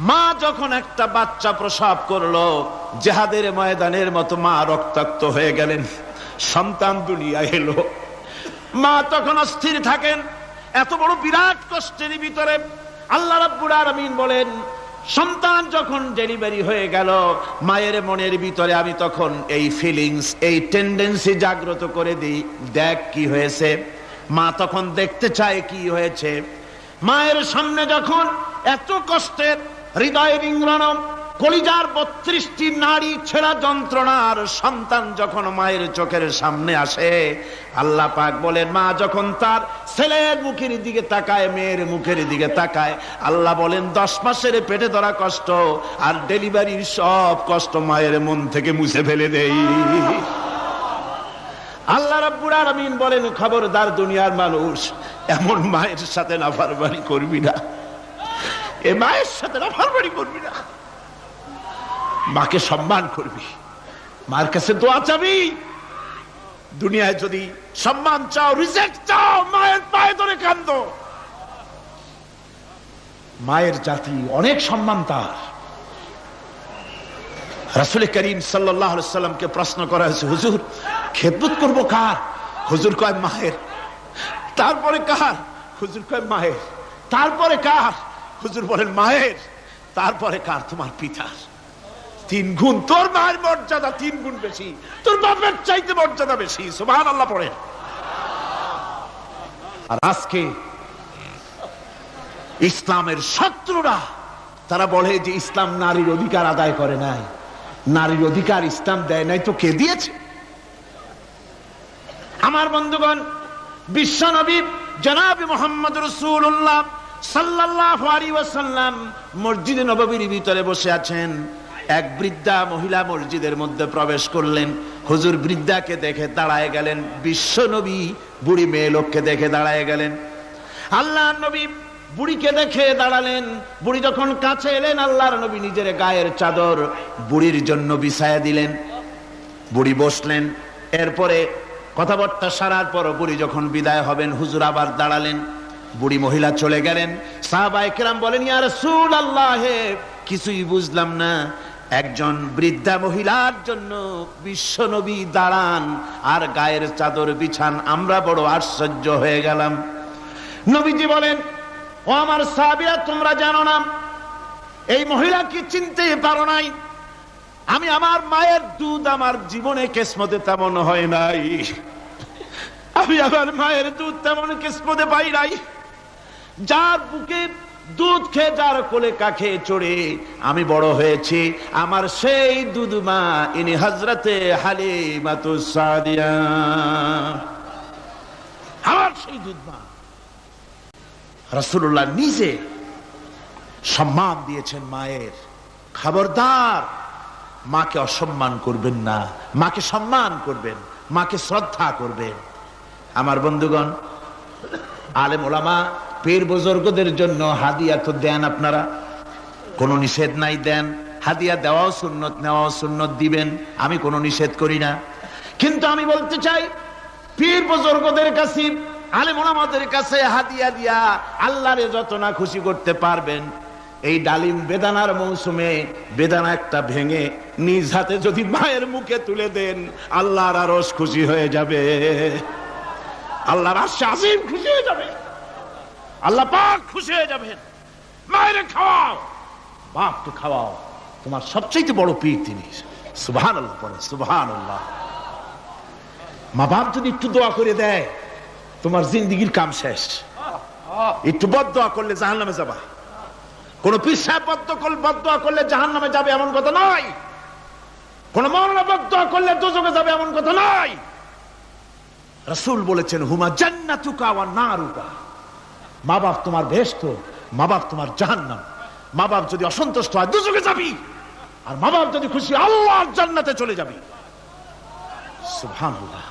মা যখন একটা বাচ্চা প্রসব করলো, জিহাদের ময়দানের মতো মা রক্তাক্ত হয়ে গেলেন, সন্তান দুনিয়ায় এলো। মা তখন অস্থির থাকেন। এত বড় বিরাট কষ্টের ভিতরে আল্লাহ রাব্বুল আলামিন বলেন, সন্তান যখন ডেলিভারি হয়ে গেল, মায়ের মনের ভিতরে আমি তখন এই ফিলিংস, এই টেন্ডেন্সি জাগ্রত করে দিই, দেখ কি হয়েছে। মা তখন দেখতে চায় কি হয়েছে। মায়ের সামনে যখন এত কষ্টের, হৃদয় রিংড়ানো, কলিজার 32টি নাড়ি ছেঁড়া যন্ত্রণার সন্তান যখন মায়ের চোখের সামনে আসে, আল্লাহ পাক বলেন, মা যখন তার ছেলের মুখের দিকে তাকায়, মেয়ের মুখের দিকে তাকায়, আল্লাহ বলেন 10 মাসের পেটে ধরা কষ্ট আর ডেলিভারির সব কষ্ট মায়ের মন থেকে মুছে ফেলে দেই। আল্লাহ রাব্বুল আলামিন বলেন, খবরদার দুনিয়ার মানুষ, এমন মায়ের সাথে নাফরমানি করবি না, এ মায়ের সাথে নাফরমানি করবি না, মাকে সম্মান করবি, মার কাছে দোয়া চাবি। দুনিয়ায় যদি সম্মান চাও, রিজেক্ট চাও, মায়ের পায়ে ধরে কাঁদো। মায়ের জাতি অনেক সম্মান তার। রাসূল করিম সাল্লাল্লাহু আলাইহি ওয়াসাল্লামকে প্রশ্ন করা হয়েছে, হুজুর খেদমত করব কার? হুজুর কয় মায়ের। তারপরে কার? হুজুর কয় মায়ের। তারপরে কার? হুজুর বলেন মায়ের। তারপরে কার? তোমার পিতার। 3 গুণ। তোর মায়ের মর্যাদা 3 গুণ বেশি, তোর বাপের চাইতে মর্যাদা বেশি। সুবহানাল্লাহ পড়ে। আর আজকে ইসলামের শত্রুরা তারা বলে যে ইসলাম নারীর অধিকার আদায় করে নাই। নারীর অধিকার ইসলাম দেয় নাই তো কে দিয়েছে? আমার বন্ধুগণ, বিশ্বনবী জনাব মুহাম্মদ রাসূলুল্লাহ সাল্লাল্লাহু আলাইহি ওয়াসাল্লাম মসজিদে নববীর ভিতরে বসে আছেন। এক বৃদ্ধা মহিলা মসজিদের মধ্যে প্রবেশ করলেন। হুজুর বৃদ্ধাকে দেখে দাঁড়ায় গেলেন, বিশ্বনবী বুড়ি মেয়ে লোককে দেখে দাঁড়ায় গেলেন। আল্লাহর নবী বুড়িকে দেখে দাঁড়ালেন। বুড়ি যখন কাছে এলেন, আল্লাহর নবী নিজের গায়ের চাদর বুড়ির জন্য বিছায়া দিলেন। বুড়ি বসলেন। এরপরে কথাবার্তা সারার পর বুড়ি যখন বিদায় হবেন, হুজুর আবার দাঁড়ালেন। বুড়ি মহিলা চলে গেলেন। সাহাবায়ে কেরাম বলেন, ইয়া রাসূলুল্লাহ, কিছুই বুঝলাম না, একজন বৃদ্ধা মহিলার জন্য বিশ্বনবী দাঁড়ান আর গায়ের চাদর বিছান, আমরা বড় আশ্চর্য হয়ে গেলাম। নবীজি বলেন, ও আমার সাহাবীরা, তোমরা জানো না এই মহিলাকে চিনতে পারো নাই? আমি আমার মায়ের দুধ আমার জীবনে কিসমতে তেমন হয় নাই। আমি আমার মায়ের দুধ তেমন কিসমতে পাই নাই। যার বুকে দুধ খেয়ে, যার কোলে কাখে চড়ে আমি বড় হয়েছি, আমার সেই দুধ মা ইনি হযরতে হালিমাতুস সাদিয়া, আমার সেই দুধ মা। রাসূলুল্লাহ নিজে সম্মান দিয়েছেন মায়ের। খবরদার, মাকে অসম্মান করবেন না, মাকে সম্মান করবেন, মাকে শ্রদ্ধা করবেন। আমার বন্ধুগণ, আলেম ওলামা পীর বুজুর্গদের জন্য হাদিয়া তো দেন, আপনারা কোনো নিষেধ নাই, দেন। হাদিয়া দেওয়াও সুন্নত, নেওয়াও সুন্নত, দিবেন, আমি কোনো নিষেধ করি না। কিন্তু আমি বলতে চাই, পীর বুজুর্গদের কাছে, আলেম ওলামাদের কাছে হাদিয়া দিয়া আল্লাহরে যত না খুশি করতে পারবেন, এই ডালিম বেদানার মৌসুমে বেদানা একটা ভেঙে নিজ হাতে যদি মায়ের মুখে তুলে দেন, আল্লাহর আরশ খুশি হয়ে যাবে, আল্লাহর আরশ আজিম খুশি হয়ে যাবে, আল্লাহ পাক খুশি হয়ে যাবেন। মায়ের খাওয়াও, বাপকে খাওয়াও, তোমার সবচেয়ে বড় পীর তিনি। সুবহানাল্লাহ পড়ে, সুবহানাল্লাহ। মা বাপ যদি একটু দোয়া করে দেয়, তোমার জিন্দেগির কাম শেষ। একটু বদদোয়া করলে জাহান্নামে যাবা। কোন পীর সাহেব বদদোয়া করলে জাহান্নামে যাবে এমন কথা নয়। কোন মাওলানা বদদোয়া করলে দোজখে যাবে এমন কথা নয়। রাসূল বলেছেন, হুমা জান্নাতুকা ওয়া নারুকা। মা বাপ তোমার বেহেশত, মা বাপ তোমার জাহান্নাম। মা বাপ যদি অসন্তুষ্ট হয়, দোজখে যাবি, আর মা বাপ যদি খুশি, আল্লাহর জান্নাতে চলে যাবি। সুবহানাল্লাহ,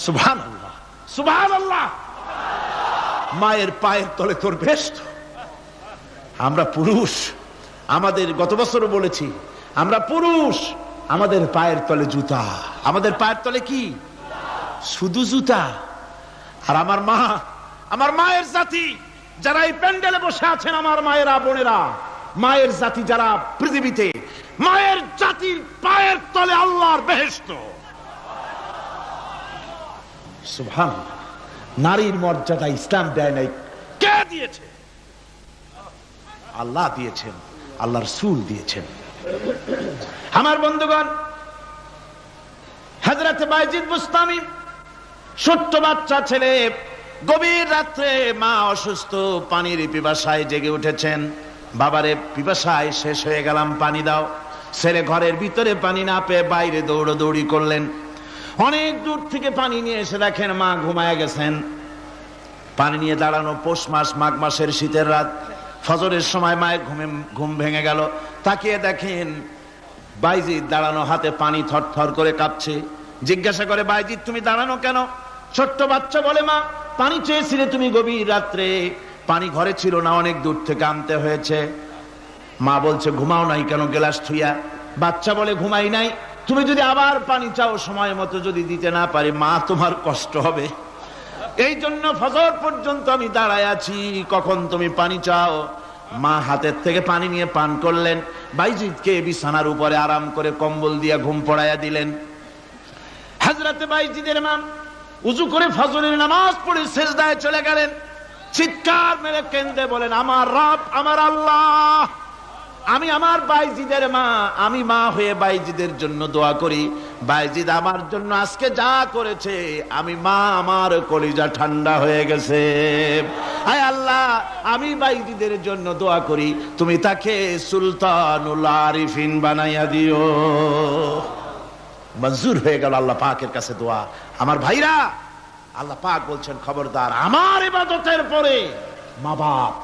সুবহানাল্লাহ, সুবহানাল্লাহ। মায়ের পায়ের তলে তোর বেহেশত। আমরা পুরুষ, আমাদের গত বছরও বলেছি, আমরা পুরুষ, আমাদের পায়ের তলে জুতা। আমাদের পায়ের তলে কি? শুধু জুতা। আর আমার মা, আমার মায়ের জাতি যারা এই প্যান্ডেলে বসে আছেন, আমার মায়েরা বোনেরা, মায়ের জাতি যারা পৃথিবীতে, মায়ের জাতির পায়ের তলে আল্লাহর বেহেশত। সুবহানাল্লাহ। নারীর মর্যাদা ইসলাম দেয় নাই, কে দিয়েছে? আল্লাহ দিয়েছেন, আল্লাহ রাসূল দিয়েছেন। আমার বন্ধুগণ, হযরত বাইজিদ বুস্তামি, ছোট্ট বাচ্চা ছেলে, গভীর রাত্রে মা অসুস্থ, পানির পিপাসায় জেগে উঠেছেন। বাবারে, পিপাসায় শেষ হয়ে গেলাম, পানি দাও। ছেলে ঘরের ভিতরে পানি না পেয়ে বাইরে দৌড়াদৌড়ি করলেন। অনেক দূর থেকে পানি নিয়ে এসে দেখেন মা ঘুমায় গেছেন। পানি নিয়ে দাঁড়ানো, পৌষ মাস, মাঘ মাসের শীতের রাত, ফজরের সময় মায়ের ঘুম ভেঙে গেল। তাকিয়ে দেখেন বাইজিদ দাঁড়ানো, হাতে পানি থরথর করে কাঁপছে। জিজ্ঞাসা করে, বাইজিদ তুমি দাঁড়ানো কেন? ছোট্ট বাচ্চা বলে, মা পানি চেয়েছিলে তুমি গভীর রাত্রে, পানি ঘরে ছিল না, অনেক দূর থেকে আনতে হয়েছে। মা বলছে, ঘুমাও নাই কেন গ্লাস থুইয়া? বাচ্চা বলে, ঘুমাই নাই। তুমি যদি আবার পানি চাও, সময় মতো যদি দিতে না পারি, মা তোমার কষ্ট হবে। এই জন্য ফজর পর্যন্ত আমি দাঁড়ায় আছি, কখন তুমি পানি চাও। মা হাতের থেকে পানি নিয়ে পান করলেন। বাইজিদকে বিছানার উপরে আরাম করে কম্বল দিয়ে ঘুম পড়াইয়া দিলেন। হযরত বাইজিদের মা উযু করে ফজরের নামাজ পড়ে সিজদায় চলে গেলেন। চিৎকার মেরে কেঁদে বলেন, আমার রব, আমার আল্লাহ, আমি আমার বাইজিদের মা, আমি মা হয়ে বাইজিদের জন্য দোয়া করি। বাইজিদ আমার জন্য আজকে যা করেছে, আমি মা, আমার কলিজা ঠান্ডা হয়ে গেছে। আয় আল্লাহ, আমি বাইজিদের জন্য দোয়া করি, তুমি তাকে সুলতানুল আরিফিন বানাইয়া দিও। মঞ্জুর হয়ে গেল আল্লাহ পাকের কাছে দোয়া। আমার ভাইরা, আল্লাহ পাক বলছেন খবরদার, আমার ইবাদতের পরে মা বাপ,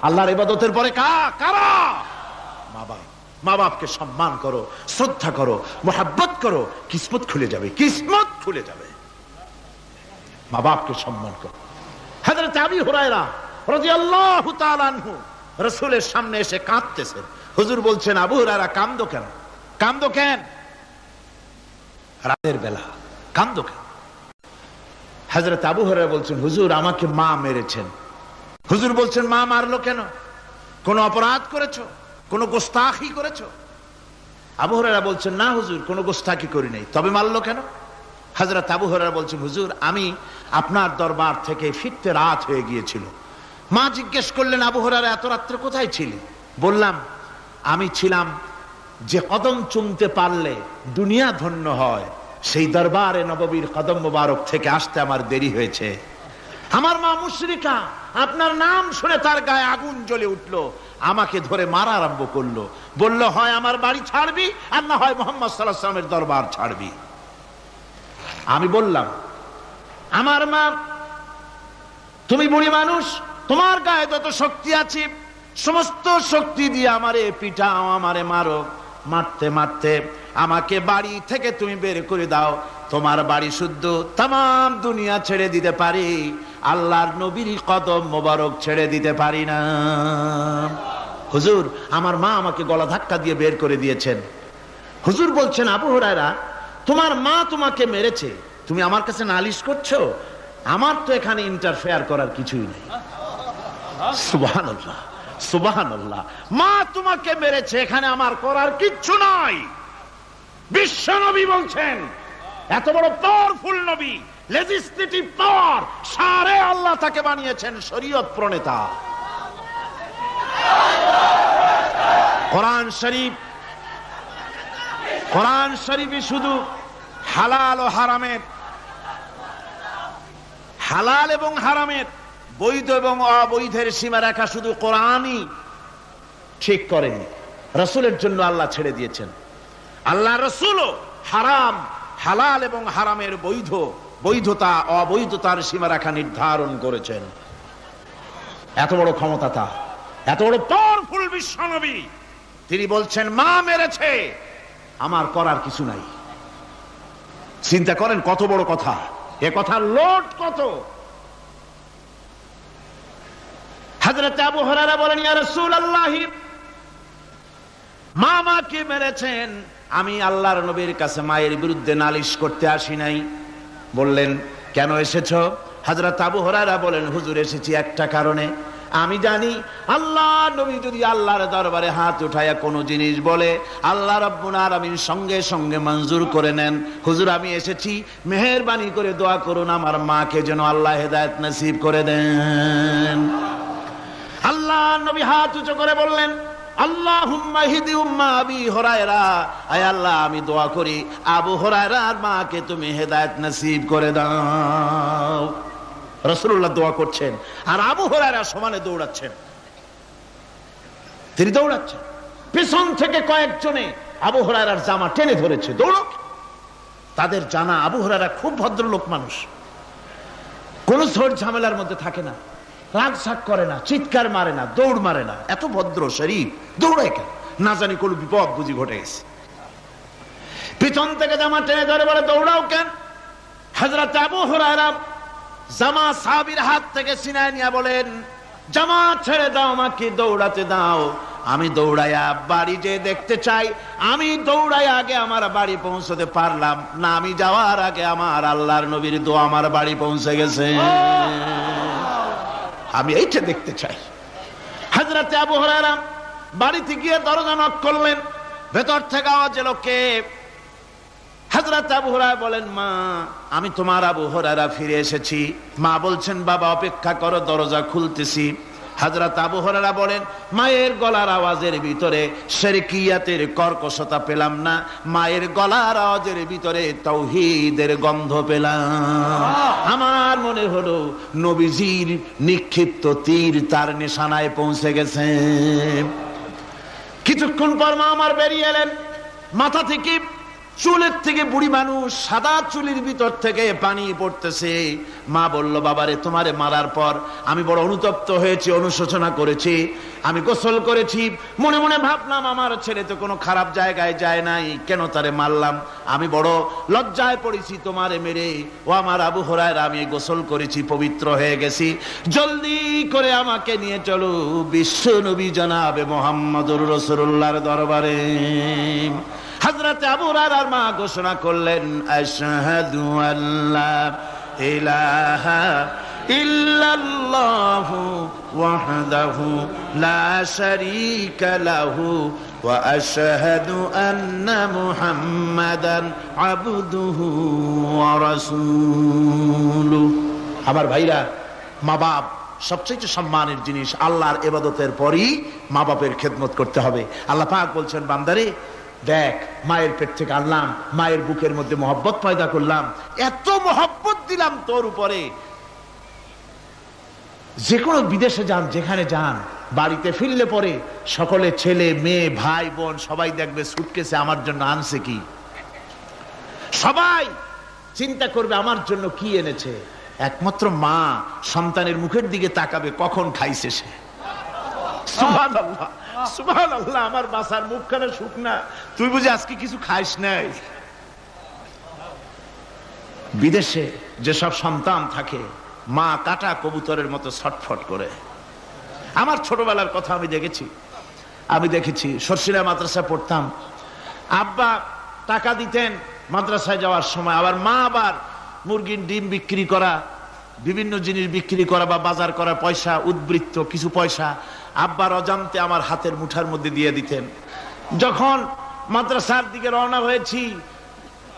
আল্লাহর ইবাদতের পরে কারা? মা বাপ। মা বাপকে সম্মান করো, শ্রদ্ধা করো, মোহাব্বত করো, কিসমত খুলে যাবে, কিসমত খুলে যাবে। মা বাপকে সম্মান করো। হযরত আবু হুরায়রা রাদিয়াল্লাহু তাআলা আনহু রাসূলের সামনে এসে কাঁদতেছেন। হুজুর বলছেন, আবু হুরায়রা কাঁদো কেন? কাঁদো কেন? রাতের বেলা কাঁদো কেন? হযরত আবু হুরায়রা বলছেন, হুজুর আমাকে মা মেরেছেন। হুজুর বলছেন, মা মারলো কেন? কোন অপরাধ করেছো? কোন গোস্তাখি করেছো? আবু হুরায়রা বলছেন, না হুজুর, কোন গোস্তাখি করি নাই, তবে মারলো কেন? হযরত আবু হুরায়রা বলছেন, হুজুর আমি আপনার দরবার থেকে ফিরতে রাত হয়ে গিয়েছিল। মা জিজ্ঞেস করলেন, আবু হুরায়রা এত রাত্রে কোথায় ছিলি? বললাম, আমি ছিলাম যে কদম চুমতে পারলে দুনিয়া ধন্য হয়, সেই দরবারে নববীর কদম মোবারক থেকে আসতে আমার দেরি হয়েছে। আমার মা মুশরিকা, আপনার নাম শুনে তার গায়ে আগুন জ্বলে উঠলো, আমাকে ধরে মারা আরম্ভ করলো। বলল, হয় আমার বাড়ি ছাড়বি, আর না হয় মুহাম্মদ সাল্লাল্লাহু আলাইহি ওয়াসাল্লামের দরবার ছাড়বি। আমি বললাম, আমার মা, তুমি বুড়ি মানুষ, তোমার গায়ে যত শক্তি আছে সমস্ত শক্তি দিয়ে আমারে পিটাও, আমারে মারো। মারতে মারতে আমাকে বাড়ি থেকে তুমি বের করে দাও। তোমার বাড়ি শুদ্ধ, তাম দুনিয়া ছেড়ে দিতে পারি, আল্লাহর নবীর কদম মোবারক ছেড়ে দিতে পারি না। হুজুর, আমার মা আমাকে গলা ধাক্কা দিয়ে বের করে দিয়েছেন। হুজুর বলছেন, আবু হুরায়রা, তোমার মা তোমাকে মেরেছে, তুমি আমার কাছে নালিশ করছো? আমার তো এখানে ইন্টারফেয়ার করার কিছুই নেই। সুবহানাল্লাহ, সুবহানাল্লাহ। মা তোমাকে মেরেছে, এখানে আমার করার কিচ্ছু নাই। বিশ্ব নবী বলছেন, এত বড় পাওয়ারফুল নবী, লেজিসলেটিভ পাওয়ার, সারে আল্লাহ তাকে বানিয়েছেন শরীয়ত প্রণেতা। কোরআন শরীফ, কোরআন শরীফে শুধু হালাল ও হারামের, হালাল এবং হারামের, বৈধ এবং অবৈধের সীমারেখা শুধু কোরআনই ঠিক করেনি, রাসূলের জন্য আল্লাহ ছেড়ে দিয়েছেন। আল্লাহ রাসূলও হারাম, হালাল এবং হারামের বৈধ, বৈধতা অবৈধতার সীমারেখা নির্ধারণ করেছেন। এত বড় ক্ষমতা তার, এত বড় পাওয়ারফুল বিশ্বনবী, তিনি বলছেন, মা মেরেছে, আমার করার কিছু নাই। চিন্তা করেন কত বড় কথা, এ কথার লোড কত। হযরত আবু হুরায়রা বলেন, ইয়া রাসূলুল্লাহ, মা মাকে মেরেছেন, আমি আল্লাহর নবীর কাছে মায়ের বিরুদ্ধে নালিশ করতে আসি নাই। বললেন, কেন এসেছো? হযরত আবু হুরায়রা বলেন, হুজুর এসেছি একটা কারণে, আমি জানি আল্লাহ নবী যদি আল্লাহর দরবারে হাত উঠায়া কোনো জিনিস বলে, আল্লাহ রাব্বুল আলামিন সঙ্গে সঙ্গে মঞ্জুর করে নেন। হুজুর আমি এসেছি, মেহেরবানি করে দোয়া করুন আমার মাকে যেন আল্লাহ হেদায়েত নসিব করে দেন। আল্লাহ নবী হাত উঁচু করে বললেন, আল্লাহুম্মা হিদি উম্মা আবি হুরায়রা, আয় আল্লাহ আমি দোয়া করি আবু হুরায়রার মাকে তুমি হেদায়েত নসিব করে দাও। রাসূলুল্লাহ দোয়া করছেন আর আবু হুরায়রা সমানে দৌড়াচ্ছেন। তিনি দৌড়াচ্ছেন, পেছন থেকে কয়েকজনে আবু হুরায়রার জামা টেনে ধরেছে, দৌড়ো। তাদের জানা আবু হুরায়রা খুব ভদ্রলোক মানুষ, কোন ঝড় ঝামেলার মধ্যে থাকে না, রাগ সাগ করে না, চিৎকার মারে না, দৌড় মারে না, এত ভদ্র শরীফ, দৌড়ায় কেন? না জানি কোন বিপদ বুঝি ঘটে গেছে। পিছন থেকে জামা টেনে ধরে বলে, দৌড়াও কেন? হযরত আবু হুরায়রা জামা সাহাবীর হাত থেকে ছিনায় নিয়ে বলেন, জামা ছেড়ে দাও, আমাকে দৌড়াতে দাও। আমি দৌড়াইয়া বাড়ি যে দেখতে চাই, আমি দৌড়াই আগে আমার বাড়ি পৌঁছতে পারলাম না, আমি যাওয়ার আগে আমার আল্লাহর নবীর দোয়া আমার বাড়ি পৌঁছে গেছে, আমি এইটা দেখতে চাই। হযরত আবু হুরায়রা বাড়িতে গিয়ে দরজা নক করলেন, ভেতর থেকে আওয়াজ এলো, কে? হযরত আবু হুরায়রা বলেন, মা আমি তোমার আবু হুরায়রা ফিরে এসেছি। মা বলছেন, বাবা অপেক্ষা করো, দরজা খুলতেছি। হযরত আবু হুরায়রা বলেন, মায়ের গলার আওয়াজের ভিতরে শিরকিয়াতের কর্কশতা পেলাম না, মায়ের গলার আওয়াজের ভিতরে তাওহীদের গন্ধ পেলাম। আমার মনে হলো নবীজির নিক্ষিপ্ত তীর তার নিশানায় পৌঁছে গেছে। কিছুক্ষণ পর মা আমার বেরিয়ে এলেন। মাথা থেকে, চুলের থেকে, বুড়ি মানুষ, সাদা চুলের ভিতর থেকে পানি পড়তেছে। মা বলল, বাবারে, তোমারে মারার পর আমি বড় অনুতপ্ত হয়েছি, অনুশোচনা করেছি, আমি গোসল করেছি। মনে মনে ভাবলাম, আমার ছেলে তো কোনো খারাপ জায়গায় যায় নাই, কেন তারে মারলাম? আমি বড় লজ্জায় পড়েছি তোমারে মেরে। ও আমার আবু হুরায়রা, আমি গোসল করেছি, পবিত্র হয়ে গেছি, জলদি করে আমাকে নিয়ে চলো বিশ্ব নবী জনাবে মুহাম্মদুর রাসূলুল্লাহর দরবারে। হযরত আবু হুরায়রার মা ঘোষণা করলেন, আশহাদু আল্লা ইলাহা ইল্লাল্লাহু ওয়াহদাহু লা শারীকা লাহু ওয়া আশহাদু আন্না মুহাম্মাদান আবদুহু ওয়া রাসূলুহু। আমার ভাইরা, মা বাপ সবচেয়ে সম্মানের জিনিস। আল্লাহর ইবাদতের পরই মা বাপের খেদমত করতে হবে। আল্লাহ পাক বলছেন, বান্দারে দেখ, মায়ের পেট থেকে আনলাম, মায়ের বুকের মধ্যে মহব্বত পয়দা করলাম, এত মহব্বত দিলাম তোর উপরে, যে কোনো বিদেশে যান, যেখানে যান, বাড়িতে ফিরলে পরে সকলে, ছেলে মেয়ে ভাই বোন সবাই দেখবে সুটকেসে আমার জন্য আনছে কি। সবাই চিন্তা করবে আমার জন্য কি এনেছে। একমাত্র মা সন্তানের মুখের দিকে তাকাবে কখন খাইছে সে। সুবহানাল্লাহ, সুবহানাল্লাহ। আমার বাসার মুখখানা শুকনা, তুই বুঝি আজকে কিছু খাইস নাই। বিদেশে যেসব সন্তান থাকে, মা কাটা কবুতরের মতো ছটফট করে। আমার ছোটবেলার কথা আমি দেখেছি সরসিলা মাদ্রাসা পড়তাম, আব্বা টাকা দিতেন মাদ্রাসায় যাওয়ার সময়, আবার মা আবার মুরগির ডিম বিক্রি করা, বিভিন্ন জিনিস বিক্রি করা বা বাজার করা পয়সা, উদ্বৃত্ত কিছু পয়সা আব্বার অজান্তে আমার হাতের মুঠার মধ্যে দিয়ে দিতেন। যখন মাদ্রাসার দিকে রওনা হয়েছি,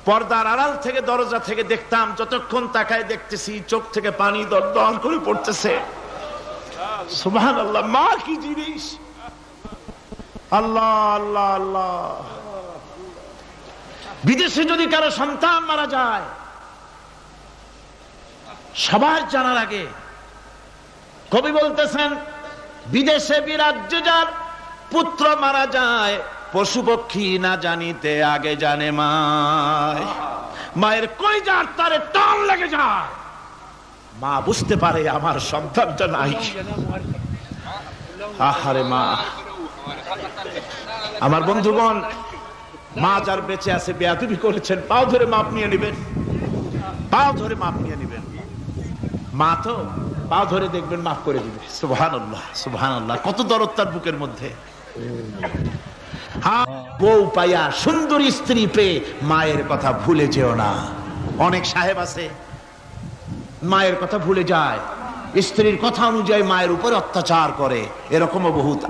পর্দার আড়াল থেকে, দরজা থেকে দেখতাম, যতক্ষণ তাকায় দেখতেছি চোখ থেকে পানি দরদর করে পড়তেছে। সুবহানাল্লাহ, মা কি জিনিস! আল্লাহ আল্লাহ আল্লাহ। বিদেশে যদি কারো সন্তান মারা যায়, সবার জানার আগে কবি বলতেছেন, বিদেশে বিরাজ্যে যার পুত্র মারা যায়, পশু পক্ষী না জানিতে আগে জানে মায়। মায়ের কলিজার তারে টান লেগে যায়, মা বুঝতে পারে আমার সন্তানটা নাই। আহারে মা! আমার বন্ধুগণ, মা যার বেঁচে আছে বেয়াদবি করেছেন, পাও ধরে মাপ নিয়ে নেবেন, পাও ধরে মাপ নিয়ে নেবেন। মা তো পা ধরে দেখবেন মাফ করে দিবে। সুবহানাল্লাহ, সুবহানাল্লাহ। কত দরদ তার বুকের মধ্যে। বউ পাইয়া, সুন্দর স্ত্রী পেয়ে মায়ের কথা ভুলে যেও না। অনেক সাহেব আছে মায়ের কথা ভুলে যায়, স্ত্রীর কথা অনুযায়ী মায়ের উপর অত্যাচার করে, এরকমও বহুত।